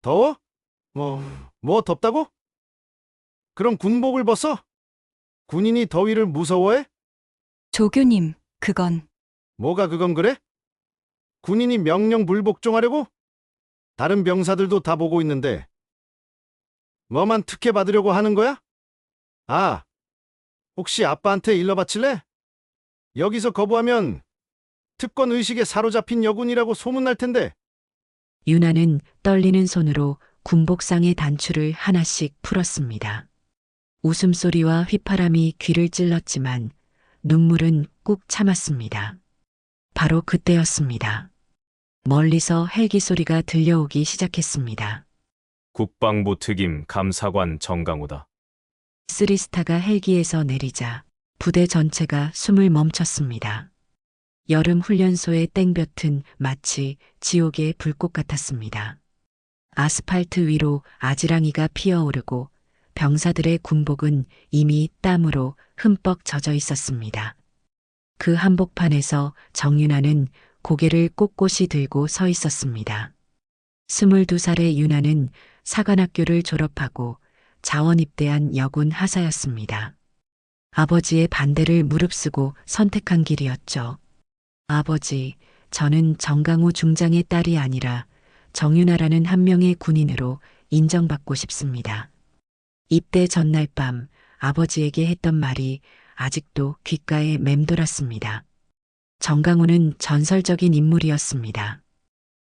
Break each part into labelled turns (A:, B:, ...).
A: 더워? 뭐 덥다고? 그럼 군복을 벗어? 군인이 더위를 무서워해?
B: 조교님, 그건
A: 뭐가 그건 그래? 군인이 명령 불복종하려고? 다른 병사들도 다 보고 있는데 뭐만 특혜 받으려고 하는 거야? 아, 혹시 아빠한테 일러 바칠래? 여기서 거부하면 특권 의식에 사로잡힌 여군이라고 소문날 텐데.
C: 유나는 떨리는 손으로 군복상의 단추를 하나씩 풀었습니다. 웃음소리와 휘파람이 귀를 찔렀지만 눈물은 꾹 참았습니다. 바로 그때였습니다. 멀리서 헬기 소리가 들려오기 시작했습니다.
D: 국방부 특임 감사관 정강호다.
C: 쓰리스타가 헬기에서 내리자 부대 전체가 숨을 멈췄습니다. 여름 훈련소의 땡볕은 마치 지옥의 불꽃 같았습니다. 아스팔트 위로 아지랑이가 피어오르고 병사들의 군복은 이미 땀으로 흠뻑 젖어 있었습니다. 그 한복판에서 정윤아는 고개를 꼿꼿이 들고 서 있었습니다. 22살의 윤아는 사관학교를 졸업하고 자원 입대한 여군 하사였습니다. 아버지의 반대를 무릅쓰고 선택한 길이었죠. 아버지, 저는 정강호 중장의 딸이 아니라 정윤아라는 한 명의 군인으로 인정받고 싶습니다. 입대 전날 밤 아버지에게 했던 말이 아직도 귓가에 맴돌았습니다. 정강호는 전설적인 인물이었습니다.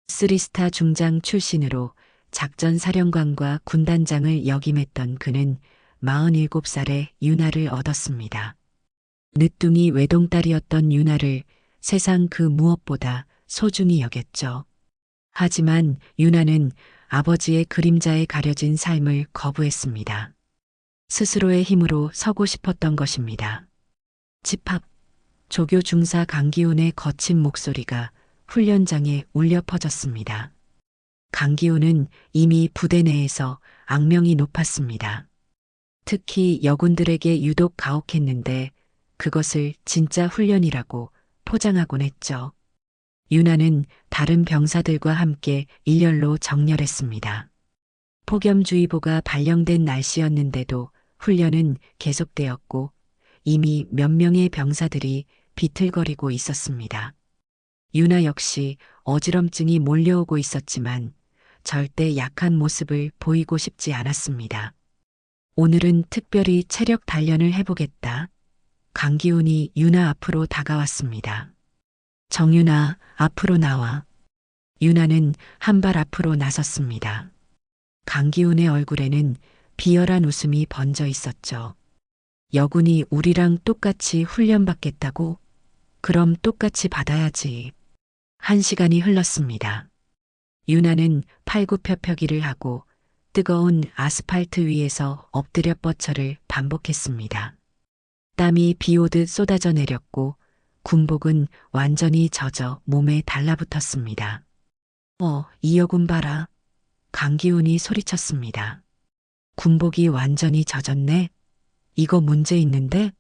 C: 쓰리스타 중장 출신으로 작전사령관과 군단장을 역임했던 그는 47살에 윤아를 얻었습니다. 늦둥이 외동딸이었던 윤아를 세상 그 무엇보다 소중히 여겼죠. 하지만 윤아는 아버지의 그림자에 가려진 삶을 거부했습니다. 스스로의 힘으로 서고 싶었던 것입니다. 집 앞 조교 중사 강기훈의 거친 목소리가 훈련장에 울려 퍼졌습니다. 강기훈은 이미 부대 내에서 악명이 높았습니다. 특히 여군들에게 유독 가혹했는데 그것을 진짜 훈련이라고 포장하곤 했죠. 윤아는 다른 병사들과 함께 일렬로 정렬했습니다. 폭염주의보가 발령된 날씨였는데도 훈련은 계속되었고 이미 몇 명의 병사들이 비틀거리고 있었습니다. 윤아 역시 어지럼증이 몰려오고 있었지만 절대 약한 모습을 보이고 싶지 않았습니다. 오늘은 특별히 체력 단련을 해보겠다. 강기훈이 윤아 앞으로 다가왔습니다. 정윤아, 앞으로 나와. 윤아는 한 발 앞으로 나섰습니다. 강기훈의 얼굴에는 비열한 웃음이 번져 있었죠. 여군이 우리랑 똑같이 훈련받겠다고? 그럼 똑같이 받아야지. 1시간이 흘렀습니다. 윤아는 팔굽혀펴기를 하고 뜨거운 아스팔트 위에서 엎드려 뻗쳐를 반복했습니다. 땀이 비 오듯 쏟아져 내렸고 군복은 완전히 젖어 몸에 달라붙었습니다. 이 여군 봐라. 강기훈이 소리쳤습니다. 군복이 완전히 젖었네. 이거 문제 있는데?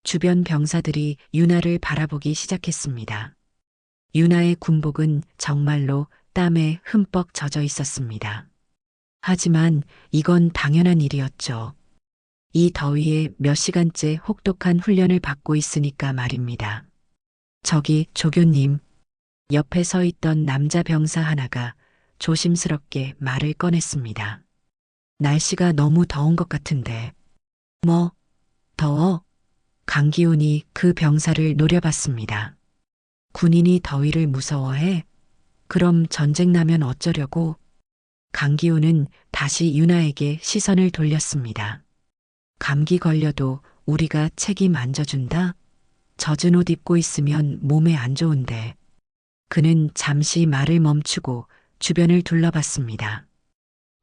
C: 주변 병사들이 윤아를 바라보기 시작했습니다. 윤아의 군복은 정말로 땀에 흠뻑 젖어 있었습니다. 하지만 이건 당연한 일이었죠. 이 더위에 몇 시간째 혹독한 훈련을 받고 있으니까 말입니다. 저기 조교님, 옆에 서 있던 남자 병사 하나가 조심스럽게 말을 꺼냈습니다. 날씨가 너무 더운 것 같은데. 뭐, 더워? 강기훈이 그 병사를 노려봤습니다. 군인이 더위를 무서워해? 그럼 전쟁 나면 어쩌려고? 강기훈은 다시 윤아에게 시선을 돌렸습니다. 감기 걸려도 우리가 책임 안 져준다? 젖은 옷 입고 있으면 몸에 안 좋은데. 그는 잠시 말을 멈추고 주변을 둘러봤습니다.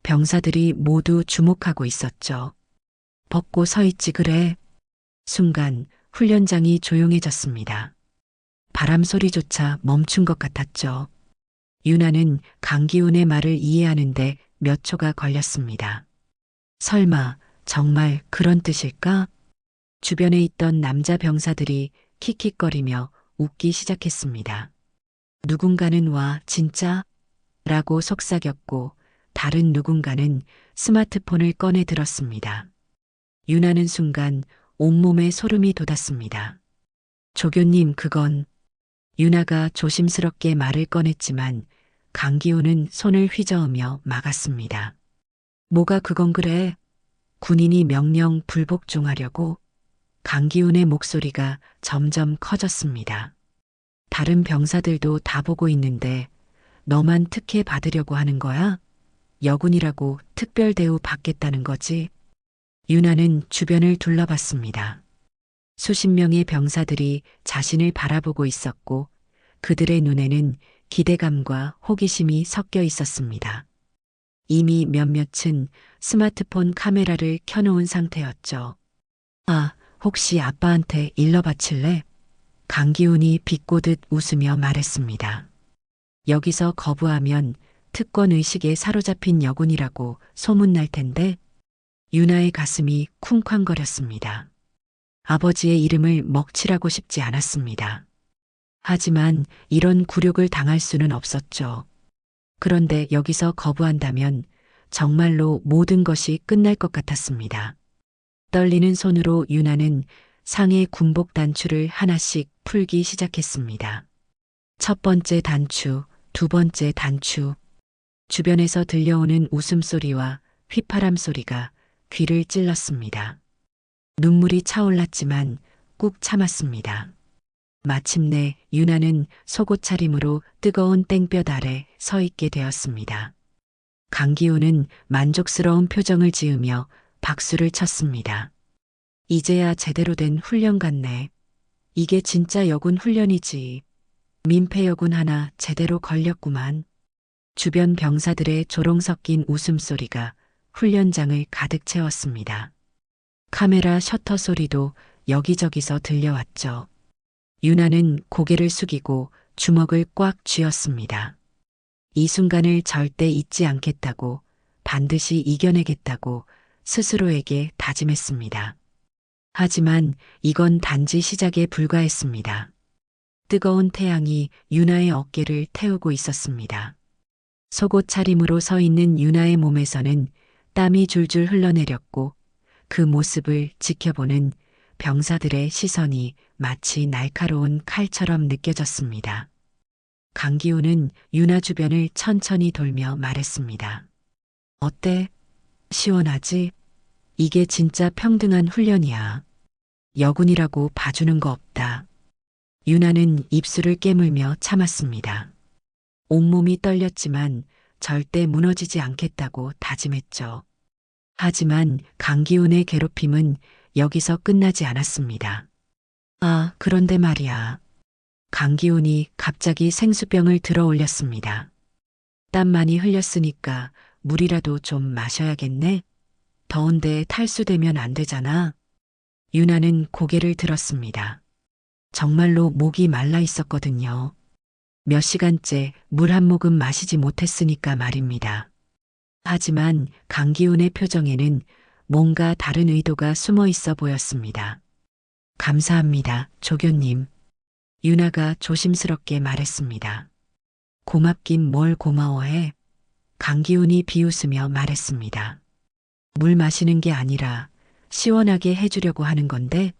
C: 병사들이 모두 주목하고 있었죠. 벗고 서 있지 그래. 순간 훈련장이 조용해졌습니다. 바람 소리조차 멈춘 것 같았죠. 윤아는 강기훈의 말을 이해하는데 몇 초가 걸렸습니다. 설마 정말 그런 뜻일까? 주변에 있던 남자 병사들이 킥킥거리며 웃기 시작했습니다. 누군가는 와 진짜? 라고 속삭였고 다른 누군가는 스마트폰을 꺼내 들었습니다. 유나는 순간 온몸에 소름이 돋았습니다. 조교님, 그건. 유나가 조심스럽게 말을 꺼냈지만 강기호는 손을 휘저으며 막았습니다. 뭐가 그건 그래? 군인이 명령 불복종하려고. 강기훈의 목소리가 점점 커졌습니다. 다른 병사들도 다 보고 있는데 너만 특혜 받으려고 하는 거야? 여군이라고 특별 대우 받겠다는 거지? 유나는 주변을 둘러봤습니다. 수십 명의 병사들이 자신을 바라보고 있었고 그들의 눈에는 기대감과 호기심이 섞여 있었습니다. 이미 몇몇은 스마트폰 카메라를 켜놓은 상태였죠. 아, 혹시 아빠한테 일러 바칠래? 강기훈이 비꼬듯 웃으며 말했습니다. 여기서 거부하면 특권 의식에 사로잡힌 여군이라고 소문날 텐데. 유나의 가슴이 쿵쾅거렸습니다. 아버지의 이름을 먹칠하고 싶지 않았습니다. 하지만 이런 굴욕을 당할 수는 없었죠. 그런데 여기서 거부한다면 정말로 모든 것이 끝날 것 같았습니다. 떨리는 손으로 유나는 상의 군복 단추를 하나씩 풀기 시작했습니다. 첫 번째 단추, 두 번째 단추. 주변에서 들려오는 웃음소리와 휘파람 소리가 귀를 찔렀습니다. 눈물이 차올랐지만 꾹 참았습니다. 마침내 유나는 속옷 차림으로 뜨거운 땡볕 아래 서 있게 되었습니다. 강기호는 만족스러운 표정을 지으며 박수를 쳤습니다. 이제야 제대로 된 훈련 같네. 이게 진짜 여군 훈련이지. 민폐 여군 하나 제대로 걸렸구만. 주변 병사들의 조롱 섞인 웃음소리가 훈련장을 가득 채웠습니다. 카메라 셔터 소리도 여기저기서 들려왔죠. 유나는 고개를 숙이고 주먹을 꽉 쥐었습니다. 이 순간을 절대 잊지 않겠다고, 반드시 이겨내겠다고 스스로에게 다짐했습니다. 하지만 이건 단지 시작에 불과했습니다. 뜨거운 태양이 유나의 어깨를 태우고 있었습니다. 속옷 차림으로 서 있는 유나의 몸에서는 땀이 줄줄 흘러내렸고 그 모습을 지켜보는 병사들의 시선이 마치 날카로운 칼처럼 느껴졌습니다. 강기호는 유나 주변을 천천히 돌며 말했습니다. 어때? 시원하지? 이게 진짜 평등한 훈련이야. 여군이라고 봐주는 거 없다. 유나는 입술을 깨물며 참았습니다. 온몸이 떨렸지만 절대 무너지지 않겠다고 다짐했죠. 하지만 강기훈의 괴롭힘은 여기서 끝나지 않았습니다. 아, 그런데 말이야. 강기훈이 갑자기 생수병을 들어 올렸습니다. 땀 많이 흘렸으니까 물이라도 좀 마셔야겠네. 더운데 탈수되면 안 되잖아. 유나는 고개를 들었습니다. 정말로 목이 말라 있었거든요. 몇 시간째 물 한 모금 마시지 못했으니까 말입니다. 하지만 강기훈의 표정에는 뭔가 다른 의도가 숨어 있어 보였습니다. 감사합니다, 조교님. 유나가 조심스럽게 말했습니다. 고맙긴 뭘 고마워해. 강기훈이 비웃으며 말했습니다. 물 마시는 게 아니라 시원하게 해주려고 하는 건데.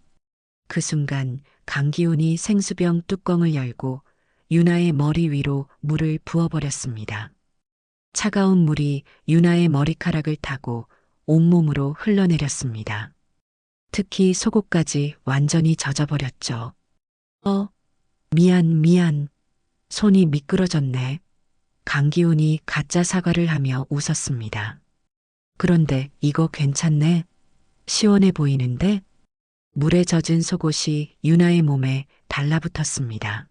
C: 그 순간 강기훈이 생수병 뚜껑을 열고 유나의 머리 위로 물을 부어버렸습니다. 차가운 물이 유나의 머리카락을 타고 온몸으로 흘러내렸습니다. 특히 속옷까지 완전히 젖어버렸죠. 미안. 손이 미끄러졌네. 강기훈이 가짜 사과를 하며 웃었습니다. 그런데 이거 괜찮네? 시원해 보이는데? 물에 젖은 속옷이 유나의 몸에 달라붙었습니다.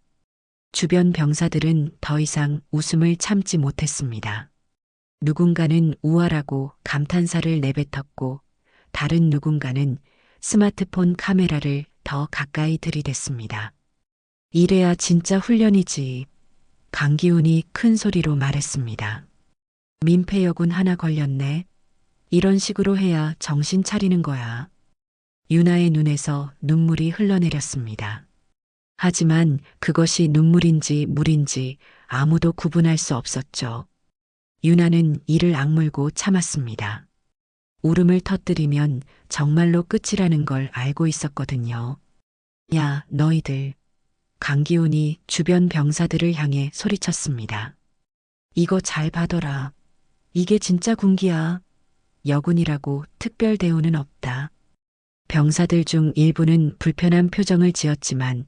C: 주변 병사들은 더 이상 웃음을 참지 못했습니다. 누군가는 우월하고 감탄사를 내뱉었고 다른 누군가는 스마트폰 카메라를 더 가까이 들이댔습니다. 이래야 진짜 훈련이지. 강기훈이 큰 소리로 말했습니다. 민폐여군 하나 걸렸네. 이런 식으로 해야 정신 차리는 거야. 유나의 눈에서 눈물이 흘러내렸습니다. 하지만 그것이 눈물인지 물인지 아무도 구분할 수 없었죠. 유나는 이를 악물고 참았습니다. 울음을 터뜨리면 정말로 끝이라는 걸 알고 있었거든요. 야, 너희들. 강기훈이 주변 병사들을 향해 소리쳤습니다. 이거 잘 봐둬라. 이게 진짜 군기야. 여군이라고 특별 대우는 없다. 병사들 중 일부는 불편한 표정을 지었지만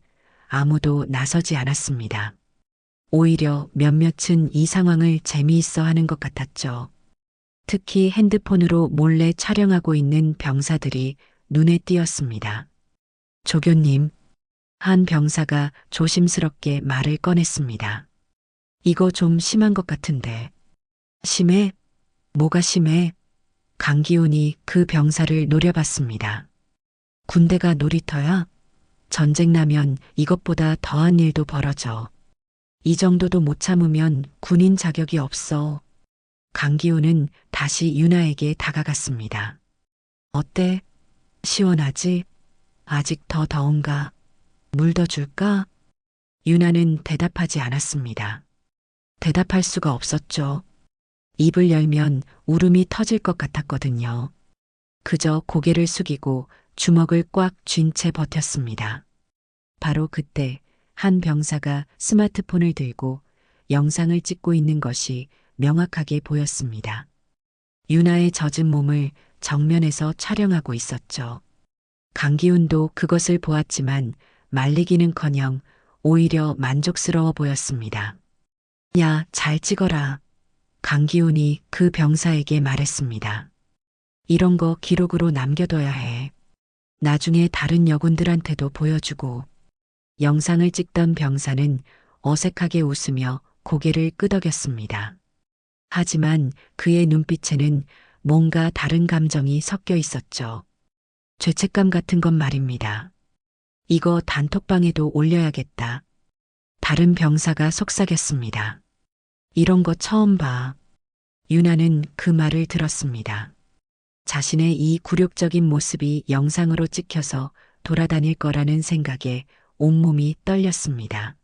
C: 아무도 나서지 않았습니다. 오히려 몇몇은 이 상황을 재미있어 하는 것 같았죠. 특히 핸드폰으로 몰래 촬영하고 있는 병사들이 눈에 띄었습니다. 조교님, 한 병사가 조심스럽게 말을 꺼냈습니다. 이거 좀 심한 것 같은데. 심해? 뭐가 심해? 강기훈이 그 병사를 노려봤습니다. 군대가 놀이터야? 전쟁 나면 이것보다 더한 일도 벌어져. 이 정도도 못 참으면 군인 자격이 없어. 강기훈은 다시 유나에게 다가갔습니다. 어때? 시원하지? 아직 더 더운가? 물 더 줄까? 유나는 대답하지 않았습니다. 대답할 수가 없었죠. 입을 열면 울음이 터질 것 같았거든요. 그저 고개를 숙이고 주먹을 꽉 쥔 채 버텼습니다. 바로 그때 한 병사가 스마트폰을 들고 영상을 찍고 있는 것이 명확하게 보였습니다. 유나의 젖은 몸을 정면에서 촬영하고 있었죠. 강기훈도 그것을 보았지만 말리기는커녕 오히려 만족스러워 보였습니다. 야, 잘 찍어라. 강기훈이 그 병사에게 말했습니다. 이런 거 기록으로 남겨둬야 해. 나중에 다른 여군들한테도 보여주고. 영상을 찍던 병사는 어색하게 웃으며 고개를 끄덕였습니다. 하지만 그의 눈빛에는 뭔가 다른 감정이 섞여 있었죠. 죄책감 같은 건 말입니다. 이거 단톡방에도 올려야겠다. 다른 병사가 속삭였습니다. 이런 거 처음 봐. 유나는 그 말을 들었습니다. 자신의 이 굴욕적인 모습이 영상으로 찍혀서 돌아다닐 거라는 생각에 온몸이 떨렸습니다.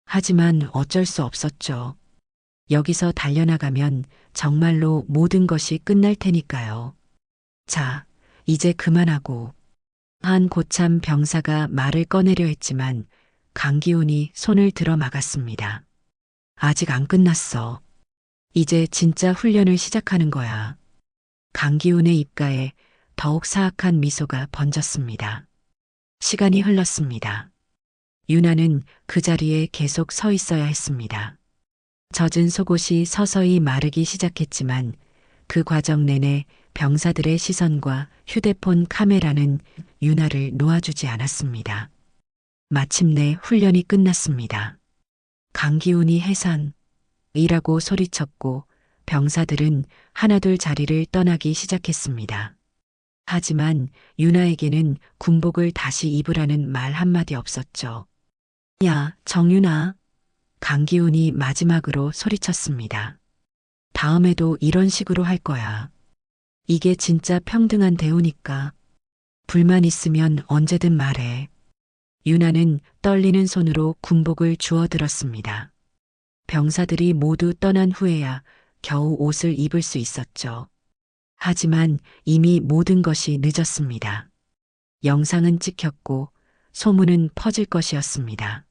C: 하지만 어쩔 수 없었죠. 여기서 달려나가면 정말로 모든 것이 끝날 테니까요. 자, 이제 그만하고. 한 고참 병사가 말을 꺼내려 했지만 강기훈이 손을 들어 막았습니다. 아직 안 끝났어. 이제 진짜 훈련을 시작하는 거야. 강기훈의 입가에 더욱 사악한 미소가 번졌습니다. 시간이 흘렀습니다. 유나는 그 자리에 계속 서 있어야 했습니다. 젖은 속옷이 서서히 마르기 시작했지만 그 과정 내내 병사들의 시선과 휴대폰 카메라는 유나를 놓아주지 않았습니다. 마침내 훈련이 끝났습니다. 강기훈이 해산이라고 소리쳤고 병사들은 하나둘 자리를 떠나기 시작했습니다. 하지만 유나에게는 군복을 다시 입으라는 말 한마디 없었죠. 야, 정유나. 강기훈이 마지막으로 소리쳤습니다. 다음에도 이런 식으로 할 거야. 이게 진짜 평등한 대우니까. 불만 있으면 언제든 말해. 유나는 떨리는 손으로 군복을 주워들었습니다. 병사들이 모두 떠난 후에야 겨우 옷을 입을 수 있었죠. 하지만 이미 모든 것이 늦었습니다. 영상은 찍혔고 소문은 퍼질 것이었습니다.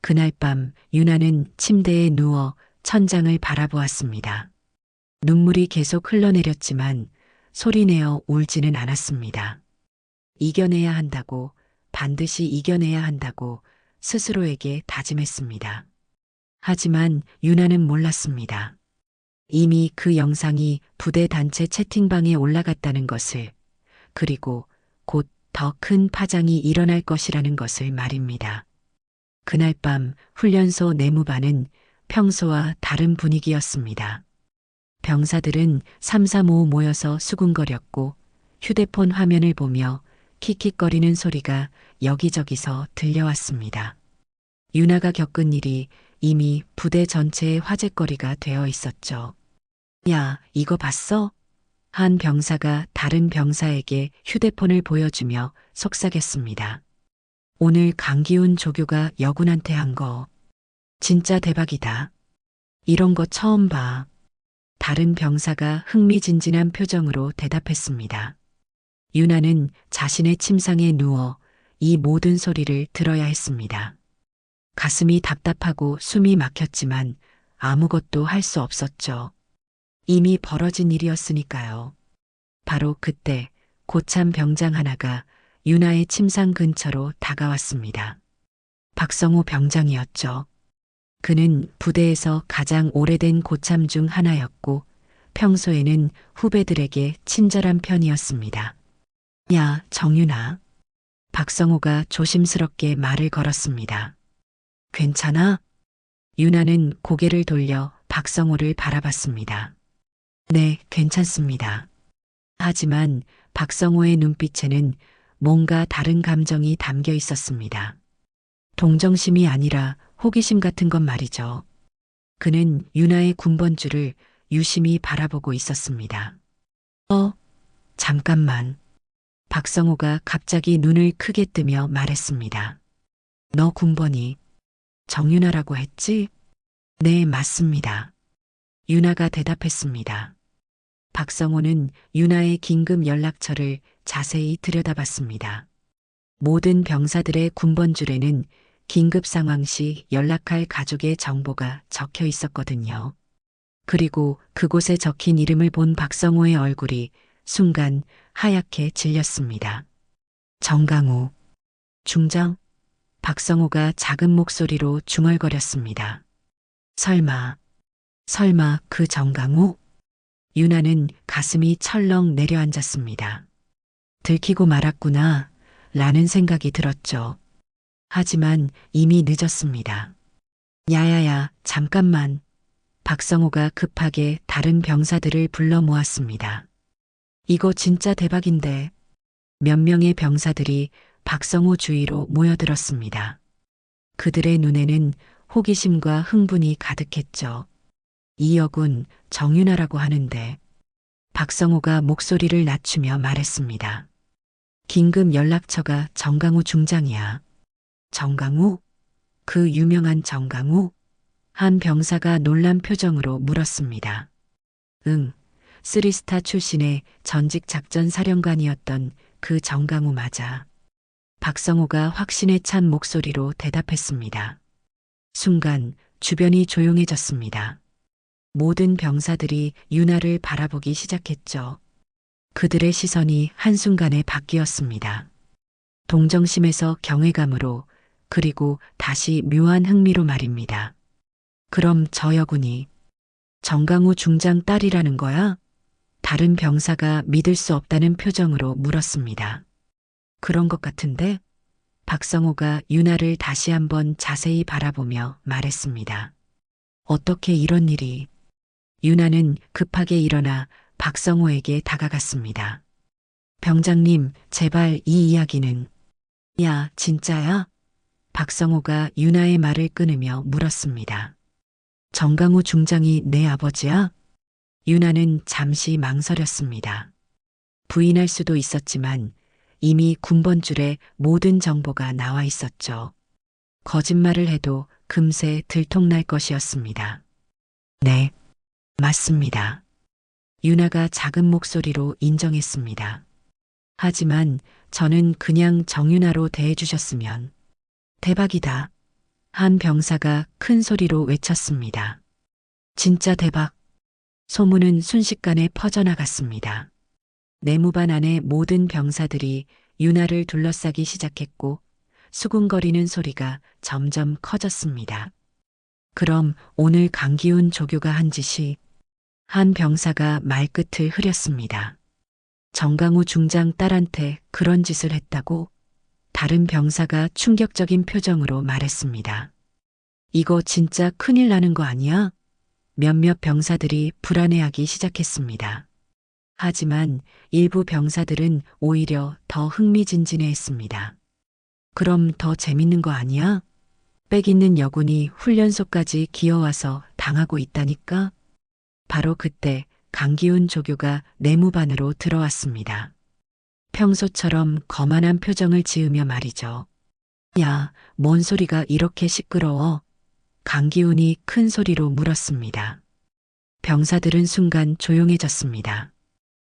C: 그날 밤 유나는 침대에 누워 천장을 바라보았습니다. 눈물이 계속 흘러내렸지만 소리내어 울지는 않았습니다. 이겨내야 한다고, 반드시 이겨내야 한다고 스스로에게 다짐했습니다. 하지만 유나는 몰랐습니다. 이미 그 영상이 부대 단체 채팅방에 올라갔다는 것을, 그리고 곧 더 큰 파장이 일어날 것이라는 것을 말입니다. 그날 밤 훈련소 내무반은 평소와 다른 분위기였습니다. 병사들은 삼삼오오 모여서 수군거렸고 휴대폰 화면을 보며 킥킥거리는 소리가 여기저기서 들려왔습니다. 유나가 겪은 일이 이미 부대 전체의 화제거리가 되어 있었죠. 야, 이거 봤어? 한 병사가 다른 병사에게 휴대폰을 보여주며 속삭였습니다. 오늘 강기훈 조교가 여군한테 한 거. 진짜 대박이다. 이런 거 처음 봐. 다른 병사가 흥미진진한 표정으로 대답했습니다. 유나는 자신의 침상에 누워 이 모든 소리를 들어야 했습니다. 가슴이 답답하고 숨이 막혔지만 아무것도 할 수 없었죠. 이미 벌어진 일이었으니까요. 바로 그때 고참 병장 하나가 유나의 침상 근처로 다가왔습니다. 박성호 병장이었죠. 그는 부대에서 가장 오래된 고참 중 하나였고 평소에는 후배들에게 친절한 편이었습니다. 야, 정윤아. 박성호가 조심스럽게 말을 걸었습니다. 괜찮아? 유나는 고개를 돌려 박성호를 바라봤습니다. 네, 괜찮습니다. 하지만 박성호의 눈빛에는 뭔가 다른 감정이 담겨 있었습니다. 동정심이 아니라 호기심 같은 건 말이죠. 그는 유나의 군번줄을 유심히 바라보고 있었습니다. 잠깐만. 박성호가 갑자기 눈을 크게 뜨며 말했습니다. 너 군번이 정윤아라고 했지? 네, 맞습니다. 유나가 대답했습니다. 박성호는 유나의 긴급 연락처를 자세히 들여다봤습니다. 모든 병사들의 군번줄에는 긴급 상황 시 연락할 가족의 정보가 적혀 있었거든요. 그리고 그곳에 적힌 이름을 본 박성호의 얼굴이 순간 하얗게 질렸습니다. 정강호. 중장? 박성호가 작은 목소리로 중얼거렸습니다. 설마 그 정강호? 유나는 가슴이 철렁 내려앉았습니다. 들키고 말았구나 라는 생각이 들었죠. 하지만 이미 늦었습니다. 야야야, 잠깐만. 박성호가 급하게 다른 병사들을 불러 모았습니다. 이거 진짜 대박인데. 몇 명의 병사들이 박성호 주위로 모여들었습니다. 그들의 눈에는 호기심과 흥분이 가득했죠. 이 역은 정윤아라고 하는데. 박성호가 목소리를 낮추며 말했습니다. 긴급 연락처가 정강호 중장이야. 정강호? 그 유명한 정강호? 한 병사가 놀란 표정으로 물었습니다. 응, 3스타 출신의 전직 작전 사령관이었던 그 정강호 맞아. 박성호가 확신에 찬 목소리로 대답했습니다. 순간 주변이 조용해졌습니다. 모든 병사들이 유나를 바라보기 시작했죠. 그들의 시선이 한순간에 바뀌었습니다. 동정심에서 경외감으로, 그리고 다시 묘한 흥미로 말입니다. 그럼 저 여군이 정강호 중장 딸이라는 거야? 다른 병사가 믿을 수 없다는 표정으로 물었습니다. 그런 것 같은데? 박성호가 유나를 다시 한번 자세히 바라보며 말했습니다. 어떻게 이런 일이? 유나는 급하게 일어나 박성호에게 다가갔습니다. 병장님, 제발 이 이야기는. 야, 진짜야? 박성호가 유나의 말을 끊으며 물었습니다. 정강호 중장이 내 아버지야? 유나는 잠시 망설였습니다. 부인할 수도 있었지만 이미 군번줄에 모든 정보가 나와 있었죠. 거짓말을 해도 금세 들통날 것이었습니다. 네, 맞습니다. 유나가 작은 목소리로 인정했습니다. 하지만 저는 그냥 정윤아로 대해주셨으면. 대박이다. 한 병사가 큰 소리로 외쳤습니다. 진짜 대박. 소문은 순식간에 퍼져나갔습니다. 내무반 안의 모든 병사들이 유나를 둘러싸기 시작했고 수군거리는 소리가 점점 커졌습니다. 그럼 오늘 강기훈 조교가 한 짓이. 한 병사가 말끝을 흐렸습니다. 정강호 중장 딸한테 그런 짓을 했다고? 다른 병사가 충격적인 표정으로 말했습니다. 이거 진짜 큰일 나는 거 아니야? 몇몇 병사들이 불안해하기 시작했습니다. 하지만 일부 병사들은 오히려 더 흥미진진해했습니다. 그럼 더 재밌는 거 아니야? 빽 있는 여군이 훈련소까지 기어와서 당하고 있다니까? 바로 그때 강기훈 조교가 내무반으로 들어왔습니다. 평소처럼 거만한 표정을 지으며 말이죠. 야, 뭔 소리가 이렇게 시끄러워? 강기훈이 큰 소리로 물었습니다. 병사들은 순간 조용해졌습니다.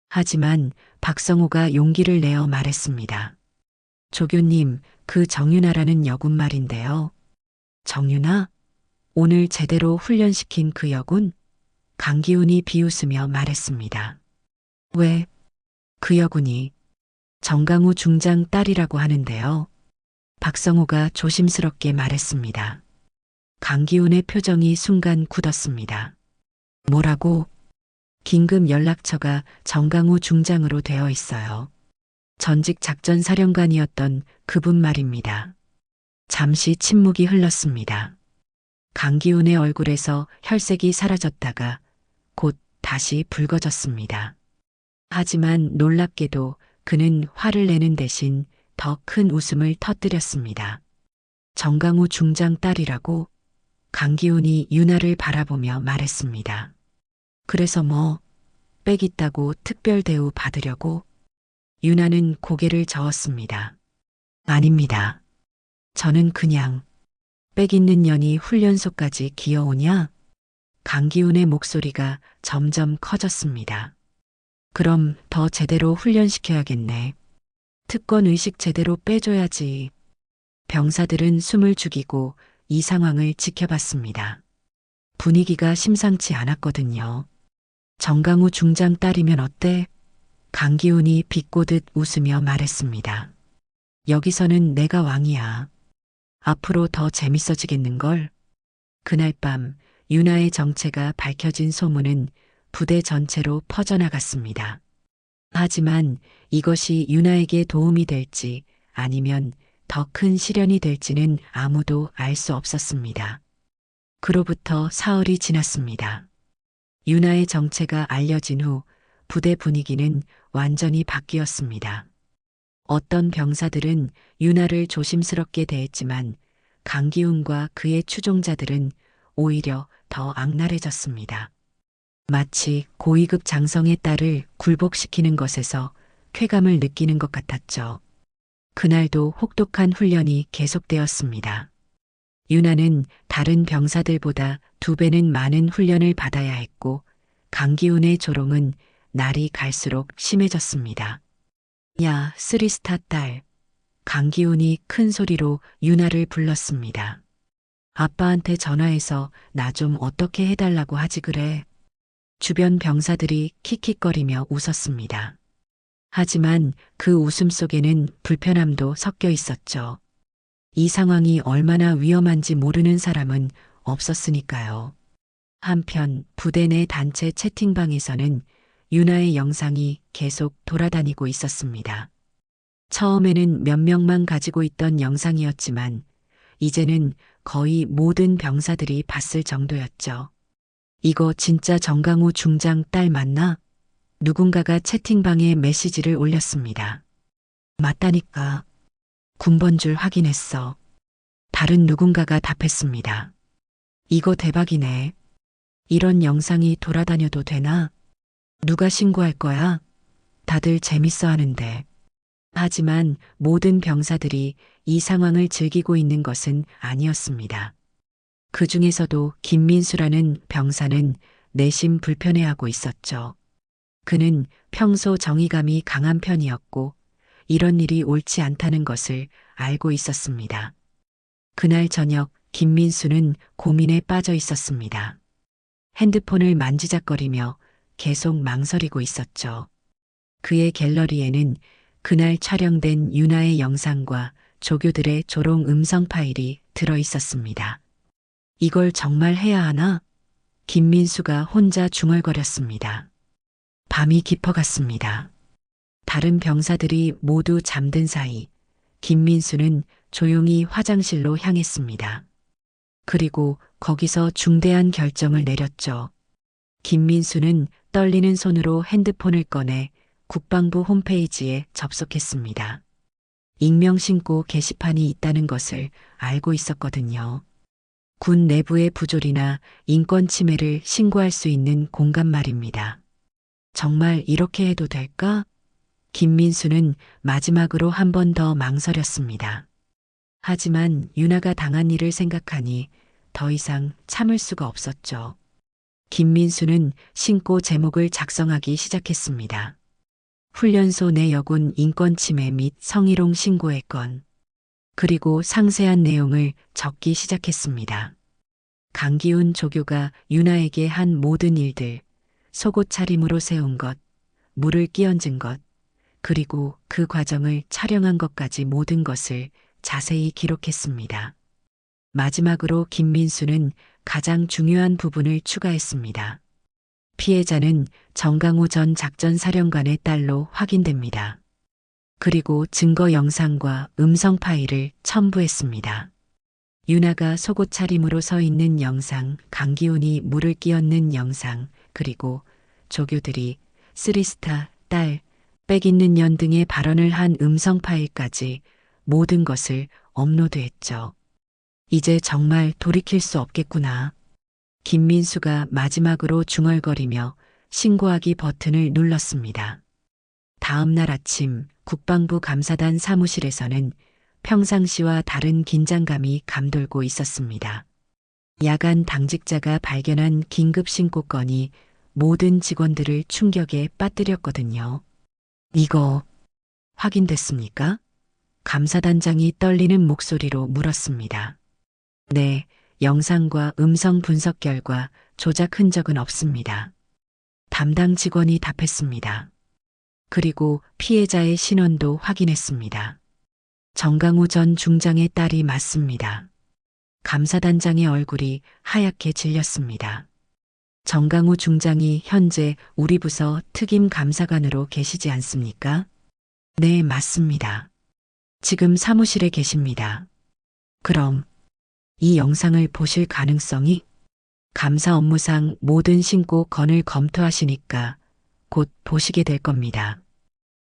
C: 하지만 박성호가 용기를 내어 말했습니다. 조교님, 그 정윤아라는 여군 말인데요. 정윤아? 오늘 제대로 훈련시킨 그 여군? 강기훈이 비웃으며 말했습니다. 왜? 그 여군이 정강우 중장 딸이라고 하는데요. 박성호가 조심스럽게 말했습니다. 강기훈의 표정이 순간 굳었습니다. 뭐라고? 긴급 연락처가 정강우 중장으로 되어 있어요. 전직 작전사령관이었던 그분 말입니다. 잠시 침묵이 흘렀습니다. 강기훈의 얼굴에서 혈색이 사라졌다가 곧 다시 붉어졌습니다. 하지만 놀랍게도 그는 화를 내는 대신 더 큰 웃음을 터뜨렸습니다. 정강우 중장 딸이라고 강기훈이 윤아를 바라보며 말했습니다. 그래서 뭐, 빽 있다고 특별 대우 받으려고? 윤아는 고개를 저었습니다. 아닙니다. 저는 그냥 빽 있는 년이 훈련소까지 기어오냐? 강기훈의 목소리가 점점 커졌습니다. 그럼 더 제대로 훈련시켜야겠네. 특권 의식 제대로 빼줘야지. 병사들은 숨을 죽이고 이 상황을 지켜봤습니다. 분위기가 심상치 않았거든요. 정강우 중장 딸이면 어때? 강기훈이 비꼬듯 웃으며 말했습니다. 여기서는 내가 왕이야. 앞으로 더 재밌어지겠는걸? 그날 밤 윤아의 정체가 밝혀진 소문은 부대 전체로 퍼져나갔습니다. 하지만 이것이 윤아에게 도움이 될지 아니면 더 큰 시련이 될지는 아무도 알 수 없었습니다. 그로부터 사흘이 지났습니다. 윤아의 정체가 알려진 후 부대 분위기는 완전히 바뀌었습니다. 어떤 병사들은 윤아를 조심스럽게 대했지만 강기훈과 그의 추종자들은 오히려 더 악랄해졌습니다. 마치 고위급 장성의 딸을 굴복시키는 것에서 쾌감을 느끼는 것 같았죠. 그날도 혹독한 훈련이 계속되었습니다. 윤아는 다른 병사들보다 2배는 많은 훈련을 받아야 했고 강기훈의 조롱은 날이 갈수록 심해졌습니다. 야, 3스타 딸. 강기훈이 큰 소리로 윤아를 불렀습니다. 아빠한테 전화해서 나 좀 어떻게 해달라고 하지 그래. 주변 병사들이 킥킥거리며 웃었습니다. 하지만 그 웃음 속에는 불편함도 섞여 있었죠. 이 상황이 얼마나 위험한지 모르는 사람은 없었으니까요. 한편 부대 내 단체 채팅방에서는 윤아의 영상이 계속 돌아다니고 있었습니다. 처음에는 몇 명만 가지고 있던 영상이었지만 이제는 거의 모든 병사들이 봤을 정도였죠. 이거 진짜 정강우 중장 딸 맞나? 누군가가 채팅방에 메시지를 올렸습니다. 맞다니까. 군번줄 확인했어. 다른 누군가가 답했습니다. 이거 대박이네. 이런 영상이 돌아다녀도 되나? 누가 신고할 거야? 다들 재밌어 하는데. 하지만 모든 병사들이 이 상황을 즐기고 있는 것은 아니었습니다. 그 중에서도 김민수라는 병사는 내심 불편해하고 있었죠. 그는 평소 정의감이 강한 편이었고 이런 일이 옳지 않다는 것을 알고 있었습니다. 그날 저녁 김민수는 고민에 빠져 있었습니다. 핸드폰을 만지작거리며 계속 망설이고 있었죠. 그의 갤러리에는 그날 촬영된 윤아의 영상과 조교들의 조롱 음성 파일이 들어 있었습니다. 이걸 정말 해야 하나? 김민수가 혼자 중얼거렸습니다. 밤이 깊어갔습니다. 다른 병사들이 모두 잠든 사이 김민수는 조용히 화장실로 향했습니다. 그리고 거기서 중대한 결정을 내렸죠. 김민수는 떨리는 손으로 핸드폰을 꺼내 국방부 홈페이지에 접속했습니다. 익명 신고 게시판이 있다는 것을 알고 있었거든요. 군 내부의 부조리나 인권 침해를 신고할 수 있는 공간 말입니다. 정말 이렇게 해도 될까? 김민수는 마지막으로 한 번 더 망설였습니다. 하지만 윤아가 당한 일을 생각하니 더 이상 참을 수가 없었죠. 김민수는 신고 제목을 작성하기 시작했습니다. 훈련소 내 여군 인권 침해 및 성희롱 신고의 건. 그리고 상세한 내용을 적기 시작했습니다. 강기훈 조교가 윤아에게 한 모든 일들, 속옷 차림으로 세운 것, 물을 끼얹은 것, 그리고 그 과정을 촬영한 것까지 모든 것을 자세히 기록했습니다. 마지막으로 김민수는 가장 중요한 부분을 추가했습니다. 피해자는 정강호 전 작전사령관의 딸로 확인됩니다. 그리고 증거 영상과 음성 파일을 첨부했습니다. 윤아가 속옷 차림으로 서 있는 영상, 강기훈이 물을 끼얹는 영상, 그리고 조교들이 쓰리스타, 딸, 빽 있는 년 등의 발언을 한 음성 파일까지 모든 것을 업로드했죠. 이제 정말 돌이킬 수 없겠구나. 김민수가 마지막으로 중얼거리며 신고하기 버튼을 눌렀습니다. 다음 날 아침 국방부 감사단 사무실에서는 평상시와 다른 긴장감이 감돌고 있었습니다. 야간 당직자가 발견한 긴급 신고 건이 모든 직원들을 충격에 빠뜨렸거든요. 이거 확인됐습니까? 감사단장이 떨리는 목소리로 물었습니다. 네, 영상과 음성 분석 결과 조작 흔적은 없습니다. 담당 직원이 답했습니다. 그리고 피해자의 신원도 확인했습니다. 정강호 전 중장의 딸이 맞습니다. 감사단장의 얼굴이 하얗게 질렸습니다. 정강호 중장이 현재 우리 부서 특임 감사관으로 계시지 않습니까? 네, 맞습니다. 지금 사무실에 계십니다. 그럼 이 영상을 보실 가능성이? 감사 업무상 모든 신고 건을 검토하시니까 곧 보시게 될 겁니다.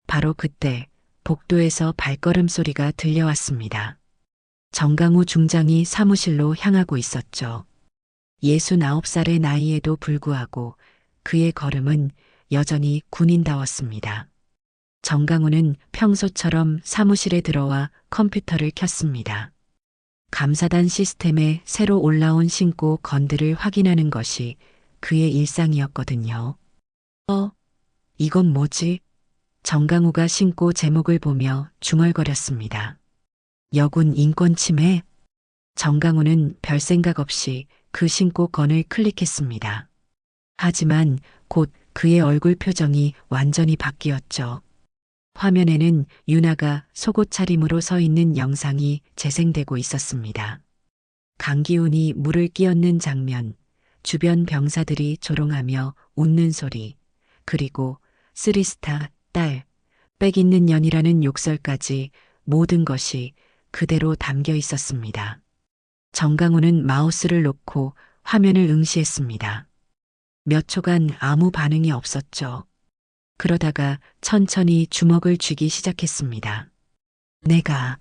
C: 바로 그때 복도에서 발걸음 소리가 들려왔습니다. 정강호 중장이 사무실로 향하고 있었죠. 69살의 나이에도 불구하고 그의 걸음은 여전히 군인다웠습니다. 정강호는 평소처럼 사무실에 들어와 컴퓨터를 켰습니다. 감사단 시스템에 새로 올라온 신고 건들을 확인하는 것이 그의 일상이었거든요. 이건 뭐지? 정강호가 신고 제목을 보며 중얼거렸습니다. 여군 인권 침해? 정강호는 별 생각 없이 그 신고 건을 클릭했습니다. 하지만 곧 그의 얼굴 표정이 완전히 바뀌었죠. 화면에는 윤아가 속옷 차림으로 서 있는 영상이 재생되고 있었습니다. 강기훈이 물을 끼얹는 장면, 주변 병사들이 조롱하며 웃는 소리, 그리고 쓰리스타, 딸, 빽 있는 년이라는 욕설까지 모든 것이 그대로 담겨 있었습니다. 정강호는 마우스를 놓고 화면을 응시했습니다. 몇 초간 아무 반응이 없었죠. 그러다가 천천히 주먹을 쥐기 시작했습니다. 내가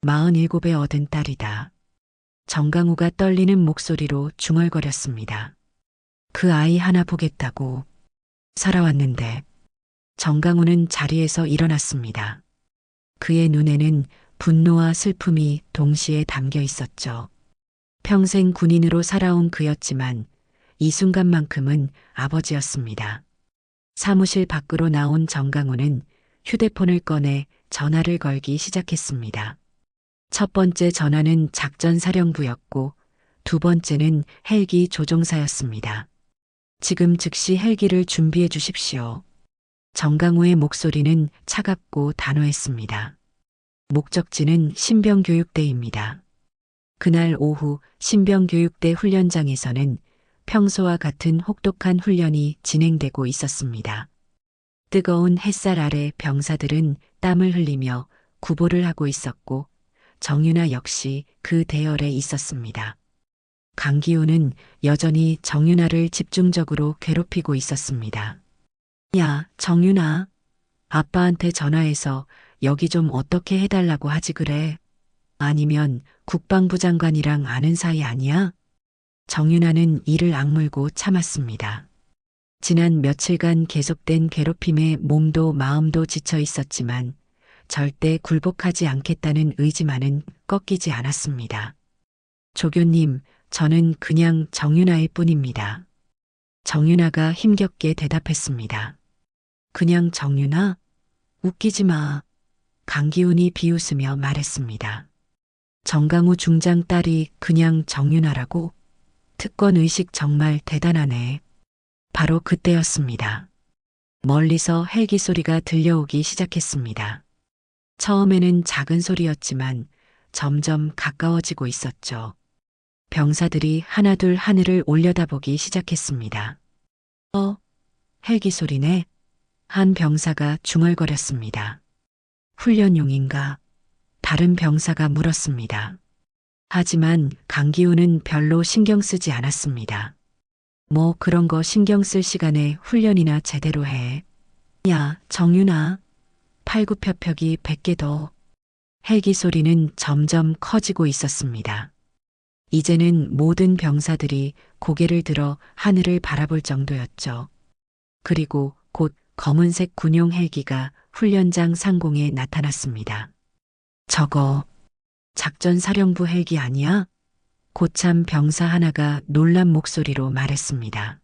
C: 47에 얻은 딸이다. 정강호가 떨리는 목소리로 중얼거렸습니다. 그 아이 하나 보겠다고 살아왔는데. 정강호는 자리에서 일어났습니다. 그의 눈에는 분노와 슬픔이 동시에 담겨 있었죠. 평생 군인으로 살아온 그였지만 이 순간만큼은 아버지였습니다. 사무실 밖으로 나온 정강호는 휴대폰을 꺼내 전화를 걸기 시작했습니다. 첫 번째 전화는 작전사령부였고 두 번째는 헬기 조종사였습니다. 지금 즉시 헬기를 준비해 주십시오. 정강호의 목소리는 차갑고 단호했습니다. 목적지는 신병교육대입니다. 그날 오후 신병교육대 훈련장에서는 평소와 같은 혹독한 훈련이 진행되고 있었습니다. 뜨거운 햇살 아래 병사들은 땀을 흘리며 구보를 하고 있었고 정윤아 역시 그 대열에 있었습니다. 강기훈은 여전히 정윤아를 집중적으로 괴롭히고 있었습니다. 야, 정윤아. 아빠한테 전화해서 여기 좀 어떻게 해달라고 하지 그래. 아니면 국방부 장관이랑 아는 사이 아니야? 정윤아는 이를 악물고 참았습니다. 지난 며칠간 계속된 괴롭힘에 몸도 마음도 지쳐 있었지만 절대 굴복하지 않겠다는 의지만은 꺾이지 않았습니다. 조교님, 저는 그냥 정윤아일 뿐입니다. 정윤아가 힘겹게 대답했습니다. 그냥 정윤아? 웃기지 마. 강기훈이 비웃으며 말했습니다. 정강우 중장 딸이 그냥 정윤아라고? 특권 의식 정말 대단하네. 바로 그때였습니다. 멀리서 헬기 소리가 들려오기 시작했습니다. 처음에는 작은 소리였지만 점점 가까워지고 있었죠. 병사들이 하나둘 하늘을 올려다보기 시작했습니다. 헬기 소리네. 한 병사가 중얼거렸습니다. 훈련용인가? 다른 병사가 물었습니다. 하지만 강기훈은 별로 신경 쓰지 않았습니다. 뭐 그런 거 신경 쓸 시간에 훈련이나 제대로 해. 야, 정윤아. 팔굽혀펴기 100개 더. 헬기 소리는 점점 커지고 있었습니다. 이제는 모든 병사들이 고개를 들어 하늘을 바라볼 정도였죠. 그리고 곧 검은색 군용 헬기가 훈련장 상공에 나타났습니다. 저거 작전사령부 헬기 아니야? 고참 병사 하나가 놀란 목소리로 말했습니다.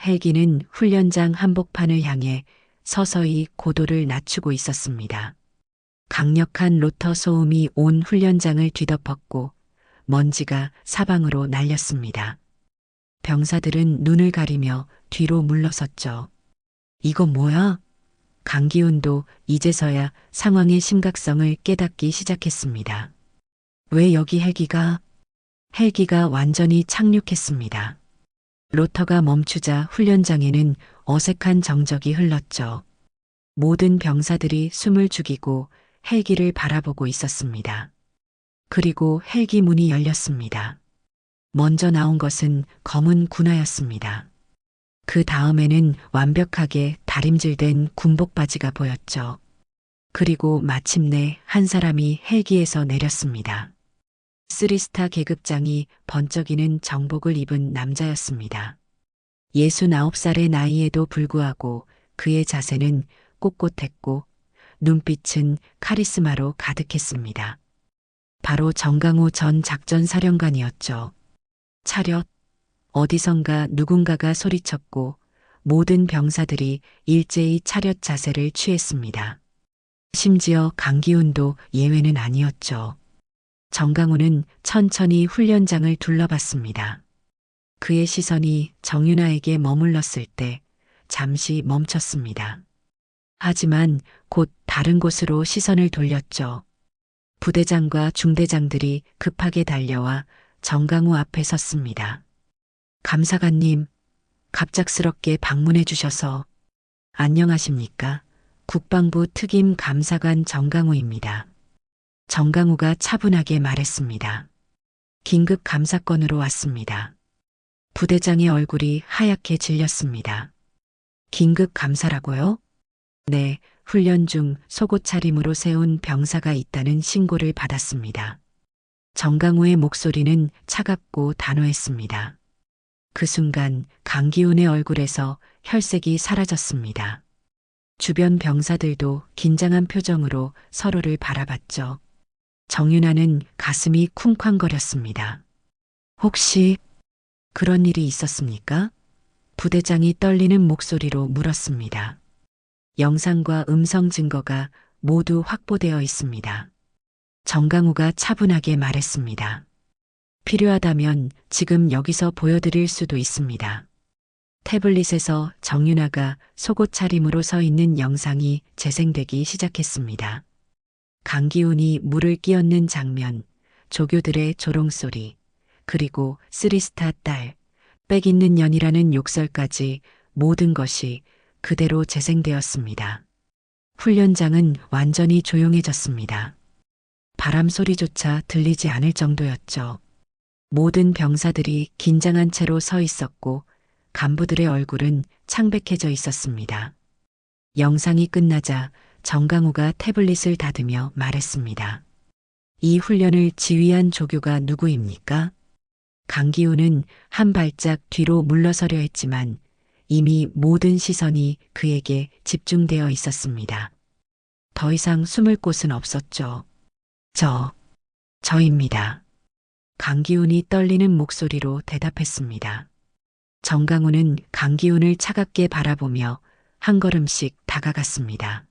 C: 헬기는 훈련장 한복판을 향해 서서히 고도를 낮추고 있었습니다. 강력한 로터 소음이 온 훈련장을 뒤덮었고 먼지가 사방으로 날렸습니다. 병사들은 눈을 가리며 뒤로 물러섰죠. 이거 뭐야? 강기훈도 이제서야 상황의 심각성을 깨닫기 시작했습니다. 왜 여기 헬기가 완전히 착륙했습니다. 로터가 멈추자 훈련장에는 어색한 정적이 흘렀죠. 모든 병사들이 숨을 죽이고 헬기를 바라보고 있었습니다. 그리고 헬기 문이 열렸습니다. 먼저 나온 것은 검은 군화였습니다. 그 다음에는 완벽하게 다림질된 군복 바지가 보였죠. 그리고 마침내 한 사람이 헬기에서 내렸습니다. 3스타 계급장이 번쩍이는 정복을 입은 남자였습니다. 69살의 나이에도 불구하고 그의 자세는 꼿꼿했고 눈빛은 카리스마로 가득했습니다. 바로 정강우 전 작전사령관이었죠. 차렷! 어디선가 누군가가 소리쳤고 모든 병사들이 일제히 차렷 자세를 취했습니다. 심지어 강기훈도 예외는 아니었죠. 정강우는 천천히 훈련장을 둘러봤습니다. 그의 시선이 정윤아에게 머물렀을 때 잠시 멈췄습니다. 하지만 곧 다른 곳으로 시선을 돌렸죠. 부대장과 중대장들이 급하게 달려와 정강우 앞에 섰습니다. 감사관님, 갑작스럽게 방문해 주셔서 안녕하십니까? 국방부 특임 감사관 정강우입니다. 정강우가 차분하게 말했습니다. 긴급 감사건으로 왔습니다. 부대장의 얼굴이 하얗게 질렸습니다. 긴급 감사라고요? 네, 훈련 중 속옷 차림으로 세운 병사가 있다는 신고를 받았습니다. 정강우의 목소리는 차갑고 단호했습니다. 그 순간 강기훈의 얼굴에서 혈색이 사라졌습니다. 주변 병사들도 긴장한 표정으로 서로를 바라봤죠. 정윤아는 가슴이 쿵쾅거렸습니다. 혹시 그런 일이 있었습니까? 부대장이 떨리는 목소리로 물었습니다. 영상과 음성 증거가 모두 확보되어 있습니다. 정강우가 차분하게 말했습니다. 필요하다면 지금 여기서 보여드릴 수도 있습니다. 태블릿에서 정윤아가 속옷 차림으로 서 있는 영상이 재생되기 시작했습니다. 강기훈이 물을 끼얹는 장면, 조교들의 조롱소리, 그리고 3스타 딸, 빽 있는 년이라는 욕설까지 모든 것이 그대로 재생되었습니다. 훈련장은 완전히 조용해졌습니다. 바람 소리조차 들리지 않을 정도였죠. 모든 병사들이 긴장한 채로 서 있었고 간부들의 얼굴은 창백해져 있었습니다. 영상이 끝나자 정강우가 태블릿을 닫으며 말했습니다. 이 훈련을 지휘한 조교가 누구입니까? 강기훈은 한 발짝 뒤로 물러서려 했지만 이미 모든 시선이 그에게 집중되어 있었습니다. 더 이상 숨을 곳은 없었죠. 저입니다. 강기훈이 떨리는 목소리로 대답했습니다. 정강훈은 강기훈을 차갑게 바라보며 한 걸음씩 다가갔습니다.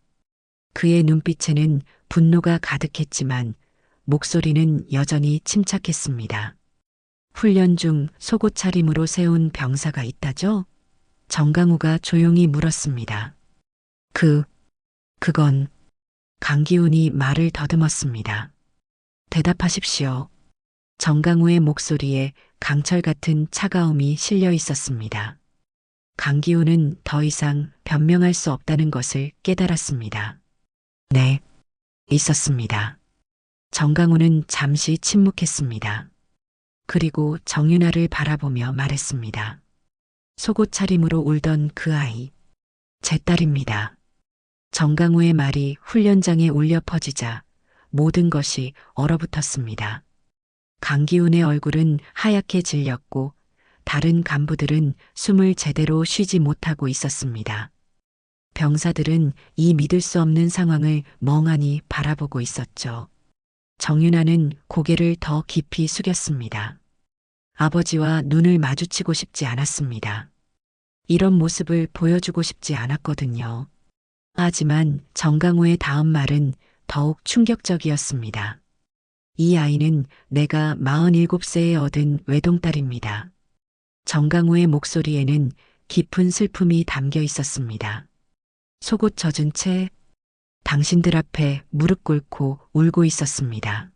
C: 그의 눈빛에는 분노가 가득했지만 목소리는 여전히 침착했습니다. 훈련 중 속옷 차림으로 세운 병사가 있다죠? 정강우가 조용히 물었습니다. 그건 강기훈이 말을 더듬었습니다. 대답하십시오. 정강우의 목소리에 강철 같은 차가움이 실려 있었습니다. 강기훈은 더 이상 변명할 수 없다는 것을 깨달았습니다. 네, 있었습니다. 정강우는 잠시 침묵했습니다. 그리고 정윤아를 바라보며 말했습니다. 속옷 차림으로 울던 그 아이, 제 딸입니다. 정강우의 말이 훈련장에 울려 퍼지자 모든 것이 얼어붙었습니다. 강기훈의 얼굴은 하얗게 질렸고 다른 간부들은 숨을 제대로 쉬지 못하고 있었습니다. 병사들은 이 믿을 수 없는 상황을 멍하니 바라보고 있었죠. 정윤아는 고개를 더 깊이 숙였습니다. 아버지와 눈을 마주치고 싶지 않았습니다. 이런 모습을 보여주고 싶지 않았거든요. 하지만 정강우의 다음 말은 더욱 충격적이었습니다. 이 아이는 내가 47세에 얻은 외동딸입니다. 정강우의 목소리에는 깊은 슬픔이 담겨 있었습니다. 속옷 젖은 채 당신들 앞에 무릎 꿇고 울고 있었습니다.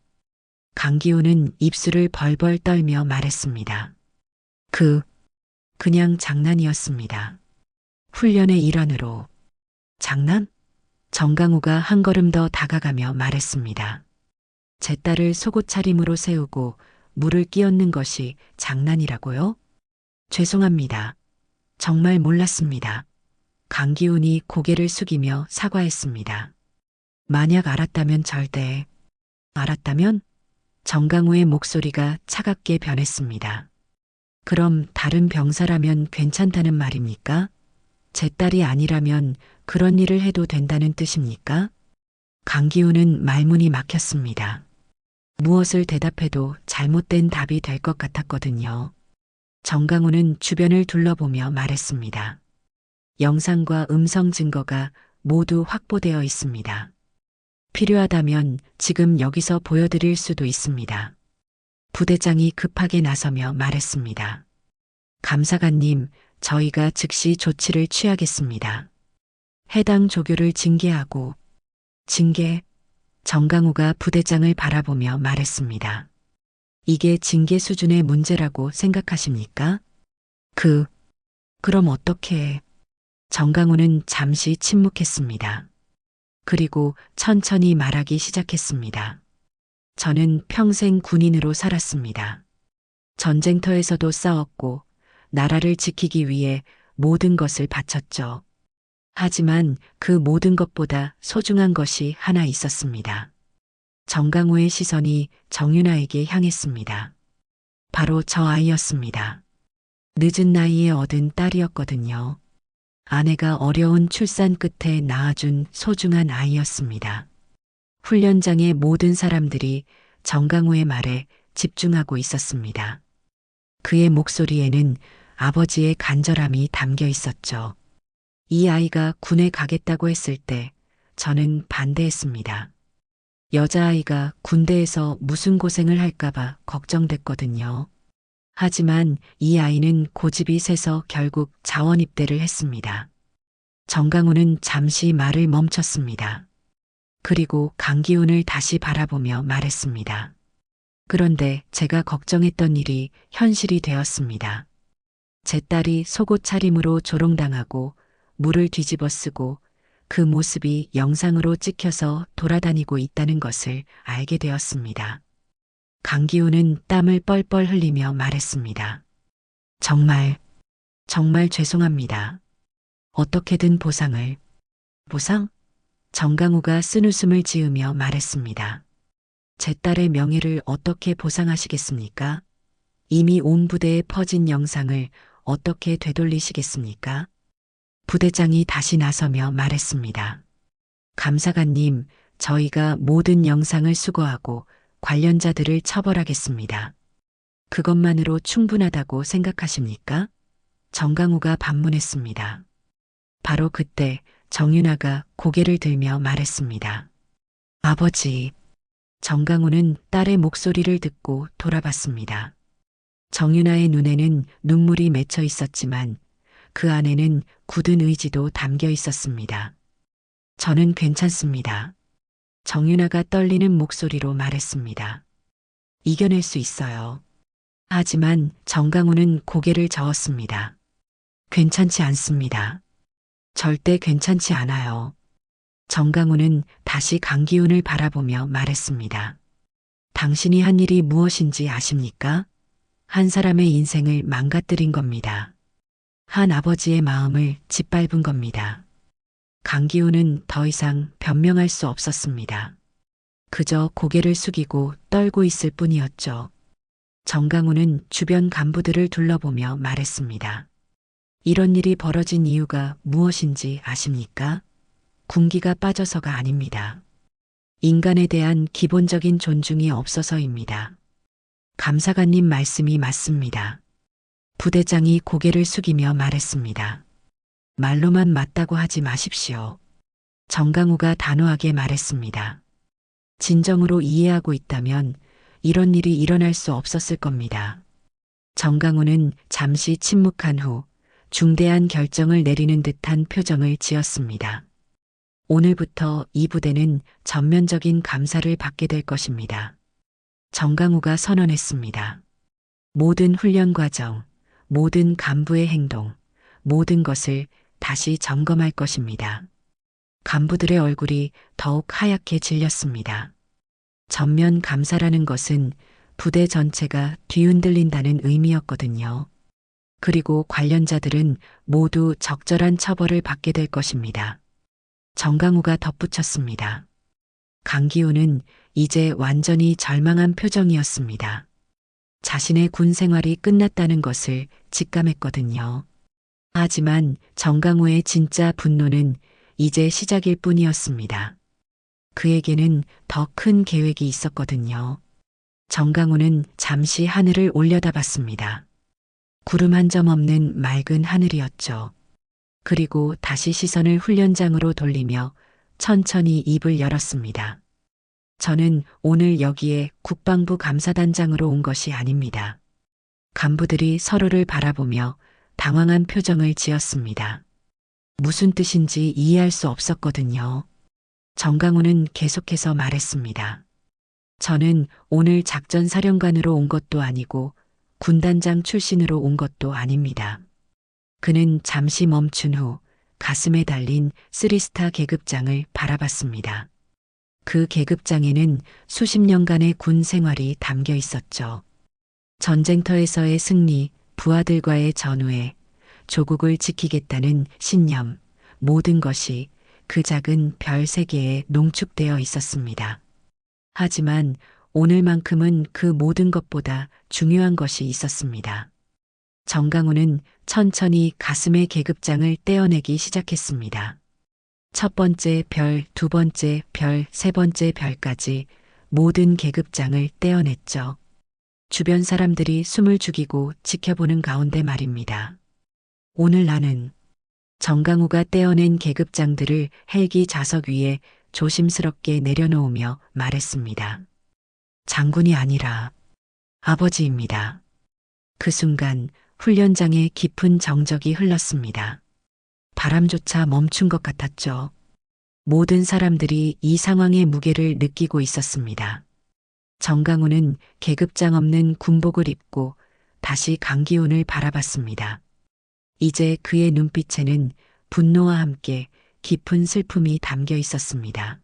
C: 강기훈은 입술을 벌벌 떨며 말했습니다. 그냥 장난이었습니다. 훈련의 일환으로. 장난? 정강우가 한 걸음 더 다가가며 말했습니다. 제 딸을 속옷 차림으로 세우고 물을 끼얹는 것이 장난이라고요? 죄송합니다. 정말 몰랐습니다. 강기훈이 고개를 숙이며 사과했습니다. 만약 알았다면 알았다면? 정강우의 목소리가 차갑게 변했습니다. 그럼 다른 병사라면 괜찮다는 말입니까? 제 딸이 아니라면 그런 일을 해도 된다는 뜻입니까? 강기훈은 말문이 막혔습니다. 무엇을 대답해도 잘못된 답이 될 것 같았거든요. 정강훈은 주변을 둘러보며 말했습니다. 영상과 음성 증거가 모두 확보되어 있습니다. 필요하다면 지금 여기서 보여드릴 수도 있습니다. 부대장이 급하게 나서며 말했습니다. 감사관님, 저희가 즉시 조치를 취하겠습니다. 해당 조교를 징계하고, 징계? 정강우가 부대장을 바라보며 말했습니다. 이게 징계 수준의 문제라고 생각하십니까? 그럼 어떻게? 정강우는 잠시 침묵했습니다. 그리고 천천히 말하기 시작했습니다. 저는 평생 군인으로 살았습니다. 전쟁터에서도 싸웠고 나라를 지키기 위해 모든 것을 바쳤죠. 하지만 그 모든 것보다 소중한 것이 하나 있었습니다. 정강우의 시선이 정윤아에게 향했습니다. 바로 저 아이였습니다. 늦은 나이에 얻은 딸이었거든요. 아내가 어려운 출산 끝에 낳아준 소중한 아이였습니다. 훈련장의 모든 사람들이 정강우의 말에 집중하고 있었습니다. 그의 목소리에는 아버지의 간절함이 담겨 있었죠. 이 아이가 군에 가겠다고 했을 때 저는 반대했습니다. 여자아이가 군대에서 무슨 고생을 할까봐 걱정됐거든요. 하지만 이 아이는 고집이 세서 결국 자원 입대를 했습니다. 정강우는 잠시 말을 멈췄습니다. 그리고 강기훈을 다시 바라보며 말했습니다. 그런데 제가 걱정했던 일이 현실이 되었습니다. 제 딸이 속옷 차림으로 조롱당하고 물을 뒤집어 쓰고 그 모습이 영상으로 찍혀서 돌아다니고 있다는 것을 알게 되었습니다. 강기훈은 땀을 뻘뻘 흘리며 말했습니다. 정말 죄송합니다. 어떻게든 보상? 정강우가 쓴웃음을 지으며 말했습니다. 제 딸의 명예를 어떻게 보상하시겠습니까? 이미 온 부대에 퍼진 영상을 어떻게 되돌리시겠습니까? 부대장이 다시 나서며 말했습니다. 감사관님, 저희가 모든 영상을 수거하고 관련자들을 처벌하겠습니다. 그것만으로 충분하다고 생각하십니까? 정강우가 반문했습니다. 바로 그때 정윤아가 고개를 들며 말했습니다. 아버지. 정강우는 딸의 목소리를 듣고 돌아봤습니다. 정윤아의 눈에는 눈물이 맺혀 있었지만 그 안에는 굳은 의지도 담겨 있었습니다. 저는 괜찮습니다. 정윤아가 떨리는 목소리로 말했습니다. 이겨낼 수 있어요. 하지만 정강우는 고개를 저었습니다. 괜찮지 않습니다. 절대 괜찮지 않아요. 정강우는 다시 강기훈을 바라보며 말했습니다. 당신이 한 일이 무엇인지 아십니까? 한 사람의 인생을 망가뜨린 겁니다. 한 아버지의 마음을 짓밟은 겁니다. 강기훈은 더 이상 변명할 수 없었습니다. 그저 고개를 숙이고 떨고 있을 뿐이었죠. 정강우는 주변 간부들을 둘러보며 말했습니다. 이런 일이 벌어진 이유가 무엇인지 아십니까? 군기가 빠져서가 아닙니다. 인간에 대한 기본적인 존중이 없어서입니다. 감사관님 말씀이 맞습니다. 부대장이 고개를 숙이며 말했습니다. 말로만 맞다고 하지 마십시오. 정강우가 단호하게 말했습니다. 진정으로 이해하고 있다면 이런 일이 일어날 수 없었을 겁니다. 정강우는 잠시 침묵한 후 중대한 결정을 내리는 듯한 표정을 지었습니다. 오늘부터 이 부대는 전면적인 감사를 받게 될 것입니다. 정강우가 선언했습니다. 모든 훈련 과정, 모든 간부의 행동, 모든 것을 다시 점검할 것입니다. 간부들의 얼굴이 더욱 하얗게 질렸습니다. 전면 감사라는 것은 부대 전체가 뒤흔들린다는 의미였거든요. 그리고 관련자들은 모두 적절한 처벌을 받게 될 것입니다. 정강우가 덧붙였습니다. 강기훈은 이제 완전히 절망한 표정이었습니다. 자신의 군 생활이 끝났다는 것을 직감했거든요. 하지만 정강우의 진짜 분노는 이제 시작일 뿐이었습니다. 그에게는 더 큰 계획이 있었거든요. 정강우는 잠시 하늘을 올려다봤습니다. 구름 한 점 없는 맑은 하늘이었죠. 그리고 다시 시선을 훈련장으로 돌리며 천천히 입을 열었습니다. 저는 오늘 여기에 국방부 감사단장으로 온 것이 아닙니다. 간부들이 서로를 바라보며 당황한 표정을 지었습니다. 무슨 뜻인지 이해할 수 없었거든요. 정강우는 계속해서 말했습니다. 저는 오늘 작전사령관으로 온 것도 아니고 군단장 출신으로 온 것도 아닙니다. 그는 잠시 멈춘 후 가슴에 달린 3스타 계급장을 바라봤습니다. 그 계급장에는 수십 년간의 군 생활이 담겨 있었죠. 전쟁터에서의 승리, 부하들과의 전우회, 조국을 지키겠다는 신념, 모든 것이 그 작은 별 3개에 농축되어 있었습니다. 하지만 오늘만큼은 그 모든 것보다 중요한 것이 있었습니다. 정강우는 천천히 가슴의 계급장을 떼어내기 시작했습니다. 첫 번째 별, 두 번째 별, 세 번째 별까지 모든 계급장을 떼어냈죠. 주변 사람들이 숨을 죽이고 지켜보는 가운데 말입니다. 오늘 나는 정강우가 떼어낸 계급장들을 헬기 좌석 위에 조심스럽게 내려놓으며 말했습니다. 장군이 아니라 아버지입니다. 그 순간 훈련장에 깊은 정적이 흘렀습니다. 바람조차 멈춘 것 같았죠. 모든 사람들이 이 상황의 무게를 느끼고 있었습니다. 정강우는 계급장 없는 군복을 입고 다시 강기훈을 바라봤습니다. 이제 그의 눈빛에는 분노와 함께 깊은 슬픔이 담겨 있었습니다.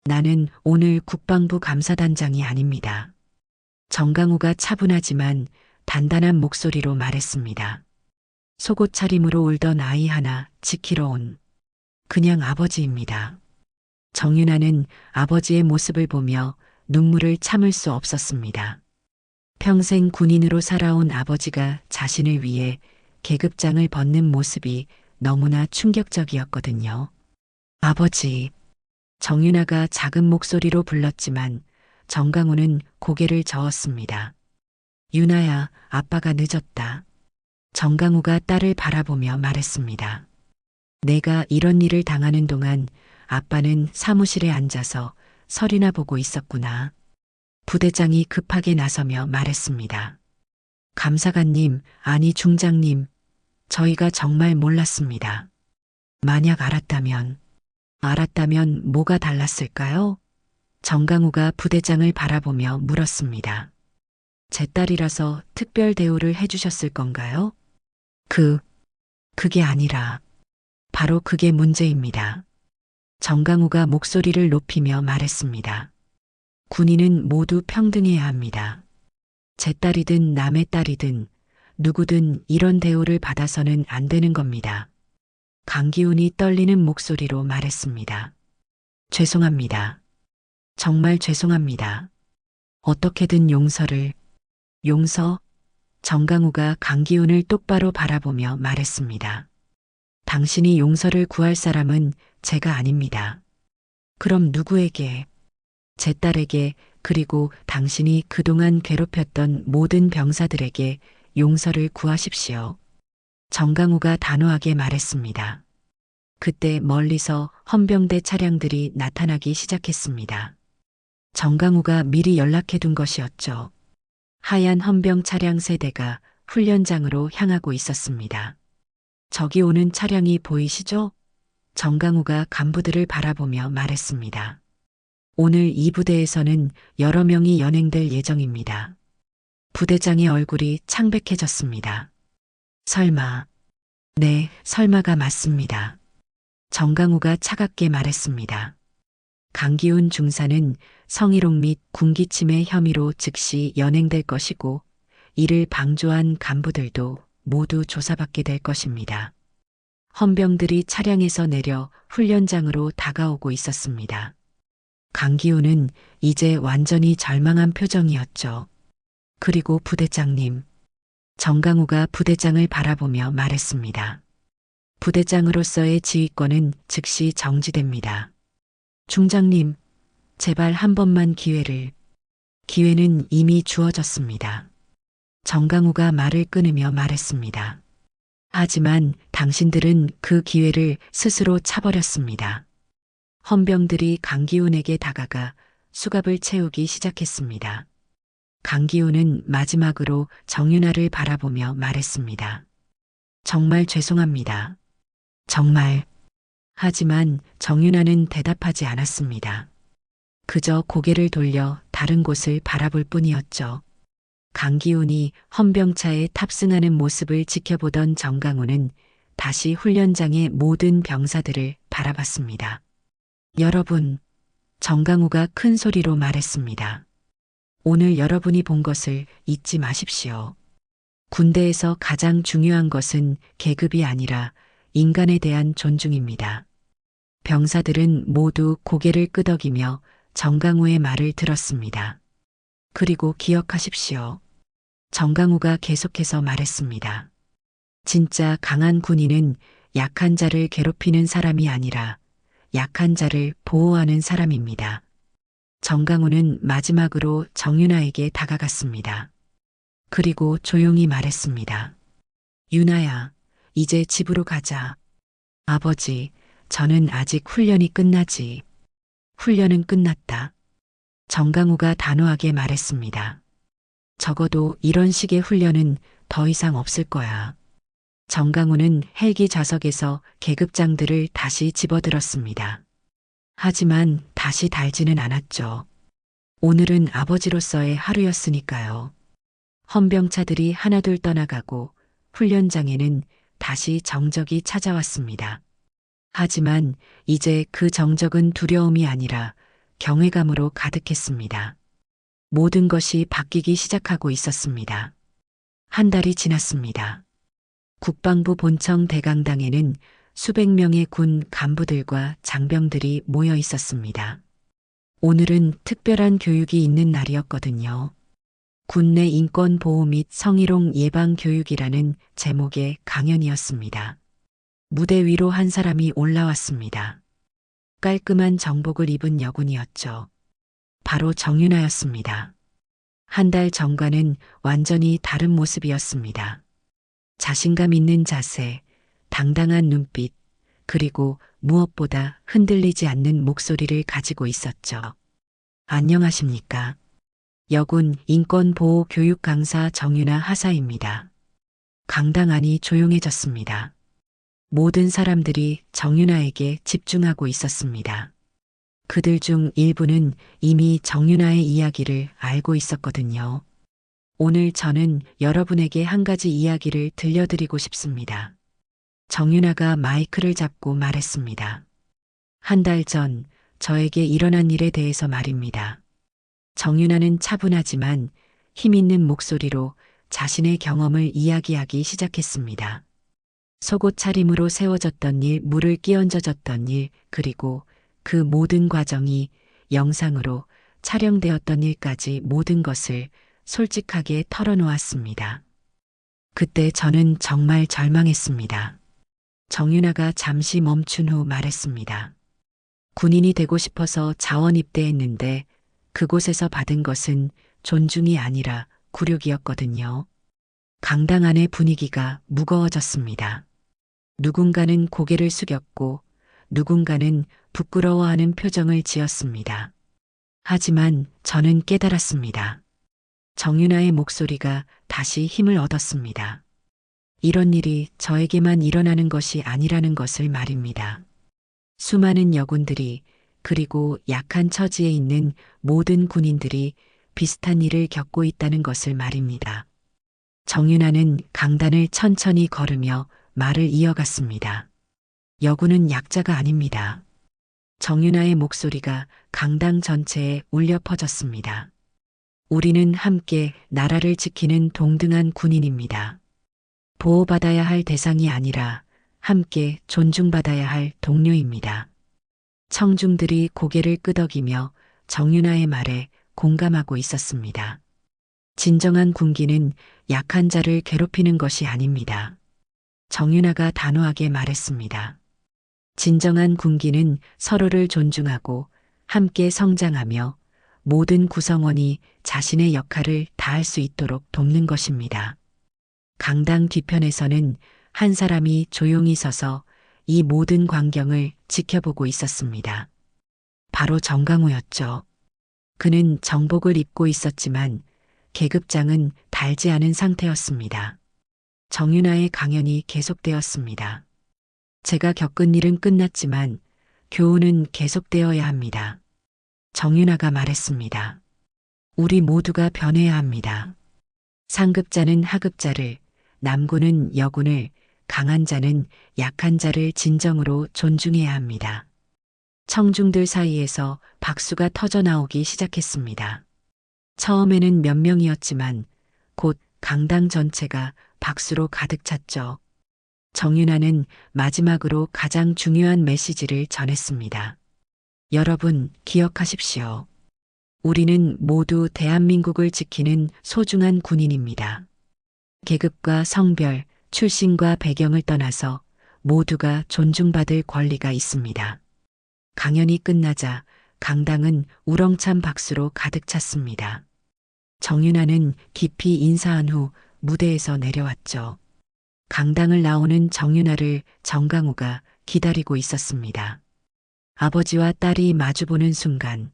C: 나는 오늘 국방부 감사단장이 아닙니다. 정강우가 차분하지만 단단한 목소리로 말했습니다. 속옷 차림으로 울던 아이 하나 지키러 온 그냥 아버지입니다. 정윤아는 아버지의 모습을 보며 눈물을 참을 수 없었습니다. 평생 군인으로 살아온 아버지가 자신을 위해 계급장을 벗는 모습이 너무나 충격적이었거든요. 아버지. 정윤아가 작은 목소리로 불렀지만 정강우는 고개를 저었습니다. 윤아야, 아빠가 늦었다. 정강우가 딸을 바라보며 말했습니다. 내가 이런 일을 당하는 동안 아빠는 사무실에 앉아서 설이나 보고 있었구나. 부대장이 급하게 나서며 말했습니다. 감사관님, 아니 중장님, 저희가 정말 몰랐습니다. 만약 알았다면 뭐가 달랐을까요? 정강우가 부대장을 바라보며 물었습니다. 제 딸이라서 특별 대우를 해주셨을 건가요? 그게 아니라 바로 그게 문제입니다. 정강우가 목소리를 높이며 말했습니다. 군인은 모두 평등해야 합니다. 제 딸이든 남의 딸이든 누구든 이런 대우를 받아서는 안 되는 겁니다. 강기훈이 떨리는 목소리로 말했습니다. 죄송합니다. 정말 죄송합니다. 어떻게든 용서? 정강우가 강기훈을 똑바로 바라보며 말했습니다. 당신이 용서를 구할 사람은 제가 아닙니다. 그럼 누구에게? 제 딸에게, 그리고 당신이 그동안 괴롭혔던 모든 병사들에게 용서를 구하십시오. 정강우가 단호하게 말했습니다. 그때 멀리서 헌병대 차량들이 나타나기 시작했습니다. 정강우가 미리 연락해둔 것이었죠. 하얀 헌병 차량 3대가 훈련장으로 향하고 있었습니다. 저기 오는 차량이 보이시죠? 정강우가 간부들을 바라보며 말했습니다. 오늘 이 부대에서는 여러 명이 연행될 예정입니다. 부대장의 얼굴이 창백해졌습니다. 설마. 네, 설마가 맞습니다. 정강우가 차갑게 말했습니다. 강기훈 중사는 성희롱 및 군기침해 혐의로 즉시 연행될 것이고 이를 방조한 간부들도 모두 조사받게 될 것입니다. 헌병들이 차량에서 내려 훈련장으로 다가오고 있었습니다. 강기훈은 이제 완전히 절망한 표정이었죠. 그리고 부대장님. 정강우가 부대장을 바라보며 말했습니다. 부대장으로서의 지휘권은 즉시 정지됩니다. 중장님, 제발 한 번만 기회는 이미 주어졌습니다. 정강우가 말을 끊으며 말했습니다. 하지만 당신들은 그 기회를 스스로 차버렸습니다. 헌병들이 강기훈에게 다가가 수갑을 채우기 시작했습니다. 강기훈은 마지막으로 정윤아를 바라보며 말했습니다. 정말 죄송합니다. 정말. 하지만 정윤아는 대답하지 않았습니다. 그저 고개를 돌려 다른 곳을 바라볼 뿐이었죠. 강기훈이 헌병차에 탑승하는 모습을 지켜보던 정강훈은 다시 훈련장의 모든 병사들을 바라봤습니다. 여러분, 정강우가 큰 소리로 말했습니다. 오늘 여러분이 본 것을 잊지 마십시오. 군대에서 가장 중요한 것은 계급이 아니라 인간에 대한 존중입니다. 병사들은 모두 고개를 끄덕이며 정강우의 말을 들었습니다. 그리고 기억하십시오. 정강우가 계속해서 말했습니다. 진짜 강한 군인은 약한 자를 괴롭히는 사람이 아니라 약한 자를 보호하는 사람입니다. 정강우는 마지막으로 정윤아에게 다가갔습니다. 그리고 조용히 말했습니다. 윤아야, 이제 집으로 가자. 아버지, 저는 아직 훈련은 끝났다. 정강우가 단호하게 말했습니다. 적어도 이런 식의 훈련은 더 이상 없을 거야. 정강우는 헬기 좌석에서 계급장들을 다시 집어들었습니다. 하지만 다시 달지는 않았죠. 오늘은 아버지로서의 하루였으니까요. 헌병차들이 하나둘 떠나가고 훈련장에는 다시 정적이 찾아왔습니다. 하지만 이제 그 정적은 두려움이 아니라 경외감으로 가득했습니다. 모든 것이 바뀌기 시작하고 있었습니다. 한 달이 지났습니다. 국방부 본청 대강당에는 수백 명의 군 간부들과 장병들이 모여 있었습니다. 오늘은 특별한 교육이 있는 날이었거든요. 군내 인권 보호 및 성희롱 예방 교육이라는 제목의 강연이었습니다. 무대 위로 한 사람이 올라왔습니다. 깔끔한 정복을 입은 여군이었죠. 바로 정윤아였습니다. 한 달 전과는 완전히 다른 모습이었습니다. 자신감 있는 자세, 당당한 눈빛, 그리고 무엇보다 흔들리지 않는 목소리를 가지고 있었죠. 안녕하십니까? 여군 인권보호 교육 강사 정윤아 하사입니다. 강당 안이 조용해졌습니다. 모든 사람들이 정윤아에게 집중하고 있었습니다. 그들 중 일부는 이미 정윤아의 이야기를 알고 있었거든요. 오늘 저는 여러분에게 한 가지 이야기를 들려드리고 싶습니다. 정윤아가 마이크를 잡고 말했습니다. 한 달 전 저에게 일어난 일에 대해서 말입니다. 정윤아는 차분하지만 힘 있는 목소리로 자신의 경험을 이야기하기 시작했습니다. 속옷 차림으로 세워졌던 일, 물을 끼얹어졌던 일, 그리고 그 모든 과정이 영상으로 촬영되었던 일까지 모든 것을 솔직하게 털어놓았습니다. 그때 저는 정말 절망했습니다. 정윤아가 잠시 멈춘 후 말했습니다. 군인이 되고 싶어서 자원 입대했는데 그곳에서 받은 것은 존중이 아니라 굴욕이었거든요. 강당 안의 분위기가 무거워졌습니다. 누군가는 고개를 숙였고 누군가는 부끄러워하는 표정을 지었습니다. 하지만 저는 깨달았습니다. 정윤아의 목소리가 다시 힘을 얻었습니다. 이런 일이 저에게만 일어나는 것이 아니라는 것을 말입니다. 수많은 여군들이 그리고 약한 처지에 있는 모든 군인들이 비슷한 일을 겪고 있다는 것을 말입니다. 정윤아는 강단을 천천히 걸으며 말을 이어갔습니다. 여군은 약자가 아닙니다. 정윤아의 목소리가 강당 전체에 울려 퍼졌습니다. 우리는 함께 나라를 지키는 동등한 군인입니다. 보호받아야 할 대상이 아니라 함께 존중받아야 할 동료입니다. 청중들이 고개를 끄덕이며 정윤아의 말에 공감하고 있었습니다. 진정한 군기는 약한 자를 괴롭히는 것이 아닙니다. 정윤아가 단호하게 말했습니다. 진정한 군기는 서로를 존중하고 함께 성장하며 모든 구성원이 자신의 역할을 다할 수 있도록 돕는 것입니다. 강당 뒤편에서는 한 사람이 조용히 서서 이 모든 광경을 지켜보고 있었습니다. 바로 정강우였죠. 그는 정복을 입고 있었지만 계급장은 달지 않은 상태였습니다. 정윤아의 강연이 계속되었습니다. 제가 겪은 일은 끝났지만 교훈은 계속되어야 합니다. 정윤아가 말했습니다. 우리 모두가 변해야 합니다. 상급자는 하급자를, 남군은 여군을, 강한 자는 약한 자를 진정으로 존중해야 합니다. 청중들 사이에서 박수가 터져나오기 시작했습니다. 처음에는 몇 명이었지만 곧 강당 전체가 박수로 가득 찼죠. 정윤아는 마지막으로 가장 중요한 메시지를 전했습니다. 여러분, 기억하십시오. 우리는 모두 대한민국을 지키는 소중한 군인입니다. 계급과 성별, 출신과 배경을 떠나서 모두가 존중받을 권리가 있습니다. 강연이 끝나자 강당은 우렁찬 박수로 가득 찼습니다. 정윤아는 깊이 인사한 후 무대에서 내려왔죠. 강당을 나오는 정윤아를 정강우가 기다리고 있었습니다. 아버지와 딸이 마주보는 순간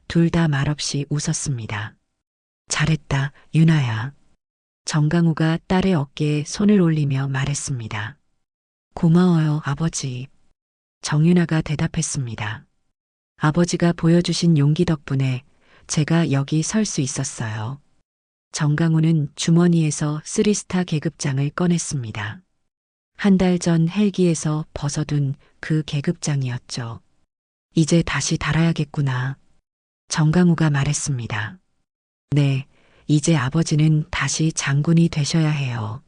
C: 둘 다 말없이 웃었습니다. 잘했다, 윤아야. 정강우가 딸의 어깨에 손을 올리며 말했습니다. 고마워요, 아버지. 정윤아가 대답했습니다. 아버지가 보여주신 용기 덕분에 제가 여기 설 수 있었어요. 정강우는 주머니에서 3스타 계급장을 꺼냈습니다. 한 달 전 헬기에서 벗어둔 그 계급장이었죠. 이제 다시 달아야겠구나. 정강우가 말했습니다. 네, 이제 아버지는 다시 장군이 되셔야 해요.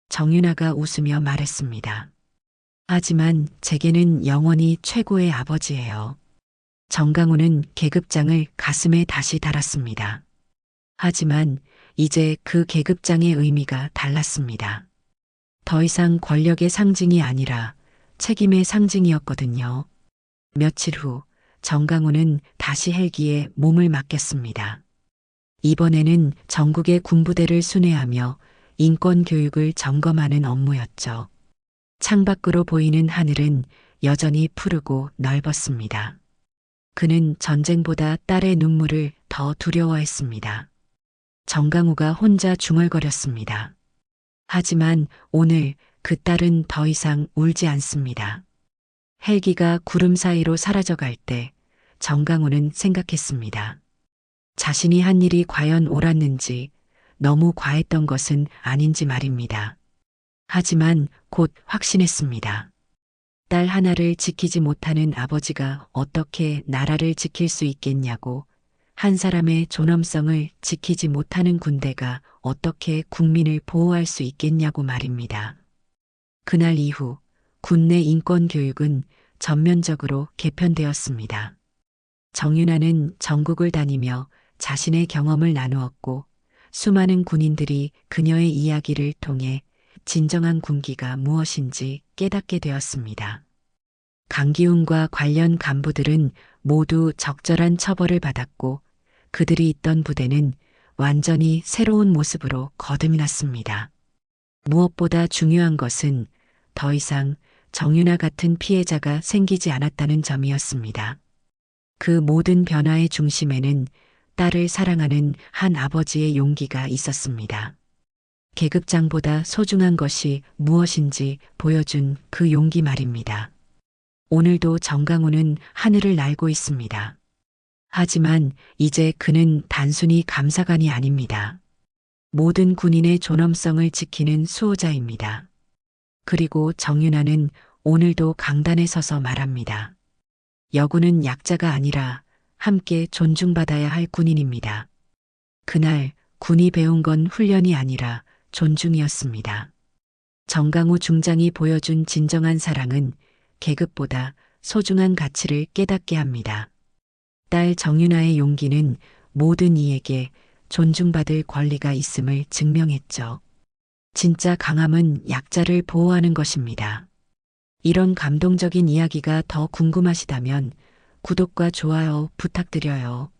C: 정윤아가 웃으며 말했습니다. 하지만 제게는 영원히 최고의 아버지예요. 정강우는 계급장을 가슴에 다시 달았습니다. 하지만 이제 그 계급장의 의미가 달랐습니다. 더 이상 권력의 상징이 아니라 책임의 상징이었거든요. 며칠 후 정강우는 다시 헬기에 몸을 맡겼습니다. 이번에는 전국의 군부대를 순회하며 인권 교육을 점검하는 업무였죠. 창밖으로 보이는 하늘은 여전히 푸르고 넓었습니다. 그는 전쟁보다 딸의 눈물을 더 두려워했습니다. 정강우가 혼자 중얼거렸습니다. 하지만 오늘 그 딸은 더 이상 울지 않습니다. 헬기가 구름 사이로 사라져갈 때 정강우는 생각했습니다. 자신이 한 일이 과연 옳았는지, 너무 과했던 것은 아닌지 말입니다. 하지만 곧 확신했습니다. 딸 하나를 지키지 못하는 아버지가 어떻게 나라를 지킬 수 있겠냐고, 한 사람의 존엄성을 지키지 못하는 군대가 어떻게 국민을 보호할 수 있겠냐고 말입니다. 그날 이후 군내 인권 교육은 전면적으로 개편되었습니다. 정윤아는 전국을 다니며 자신의 경험을 나누었고, 수많은 군인들이 그녀의 이야기를 통해 진정한 군기가 무엇인지 깨닫게 되었습니다. 강기훈과 관련 간부들은 모두 적절한 처벌을 받았고, 그들이 있던 부대는 완전히 새로운 모습으로 거듭이 났습니다. 무엇보다 중요한 것은 더 이상 정윤아 같은 피해자가 생기지 않았다는 점이었습니다. 그 모든 변화의 중심에는 딸을 사랑하는 한 아버지의 용기가 있었습니다. 계급장보다 소중한 것이 무엇인지 보여준 그 용기 말입니다. 오늘도 정강우는 하늘을 날고 있습니다. 하지만 이제 그는 단순히 감사관이 아닙니다. 모든 군인의 존엄성을 지키는 수호자입니다. 그리고 정윤아는 오늘도 강단에 서서 말합니다. 여군은 약자가 아니라 함께 존중받아야 할 군인입니다. 그날 군이 배운 건 훈련이 아니라 존중이었습니다. 정강우 중장이 보여준 진정한 사랑은 계급보다 소중한 가치를 깨닫게 합니다. 딸 정윤아의 용기는 모든 이에게 존중받을 권리가 있음을 증명했죠. 진짜 강함은 약자를 보호하는 것입니다. 이런 감동적인 이야기가 더 궁금하시다면 구독과 좋아요 부탁드려요.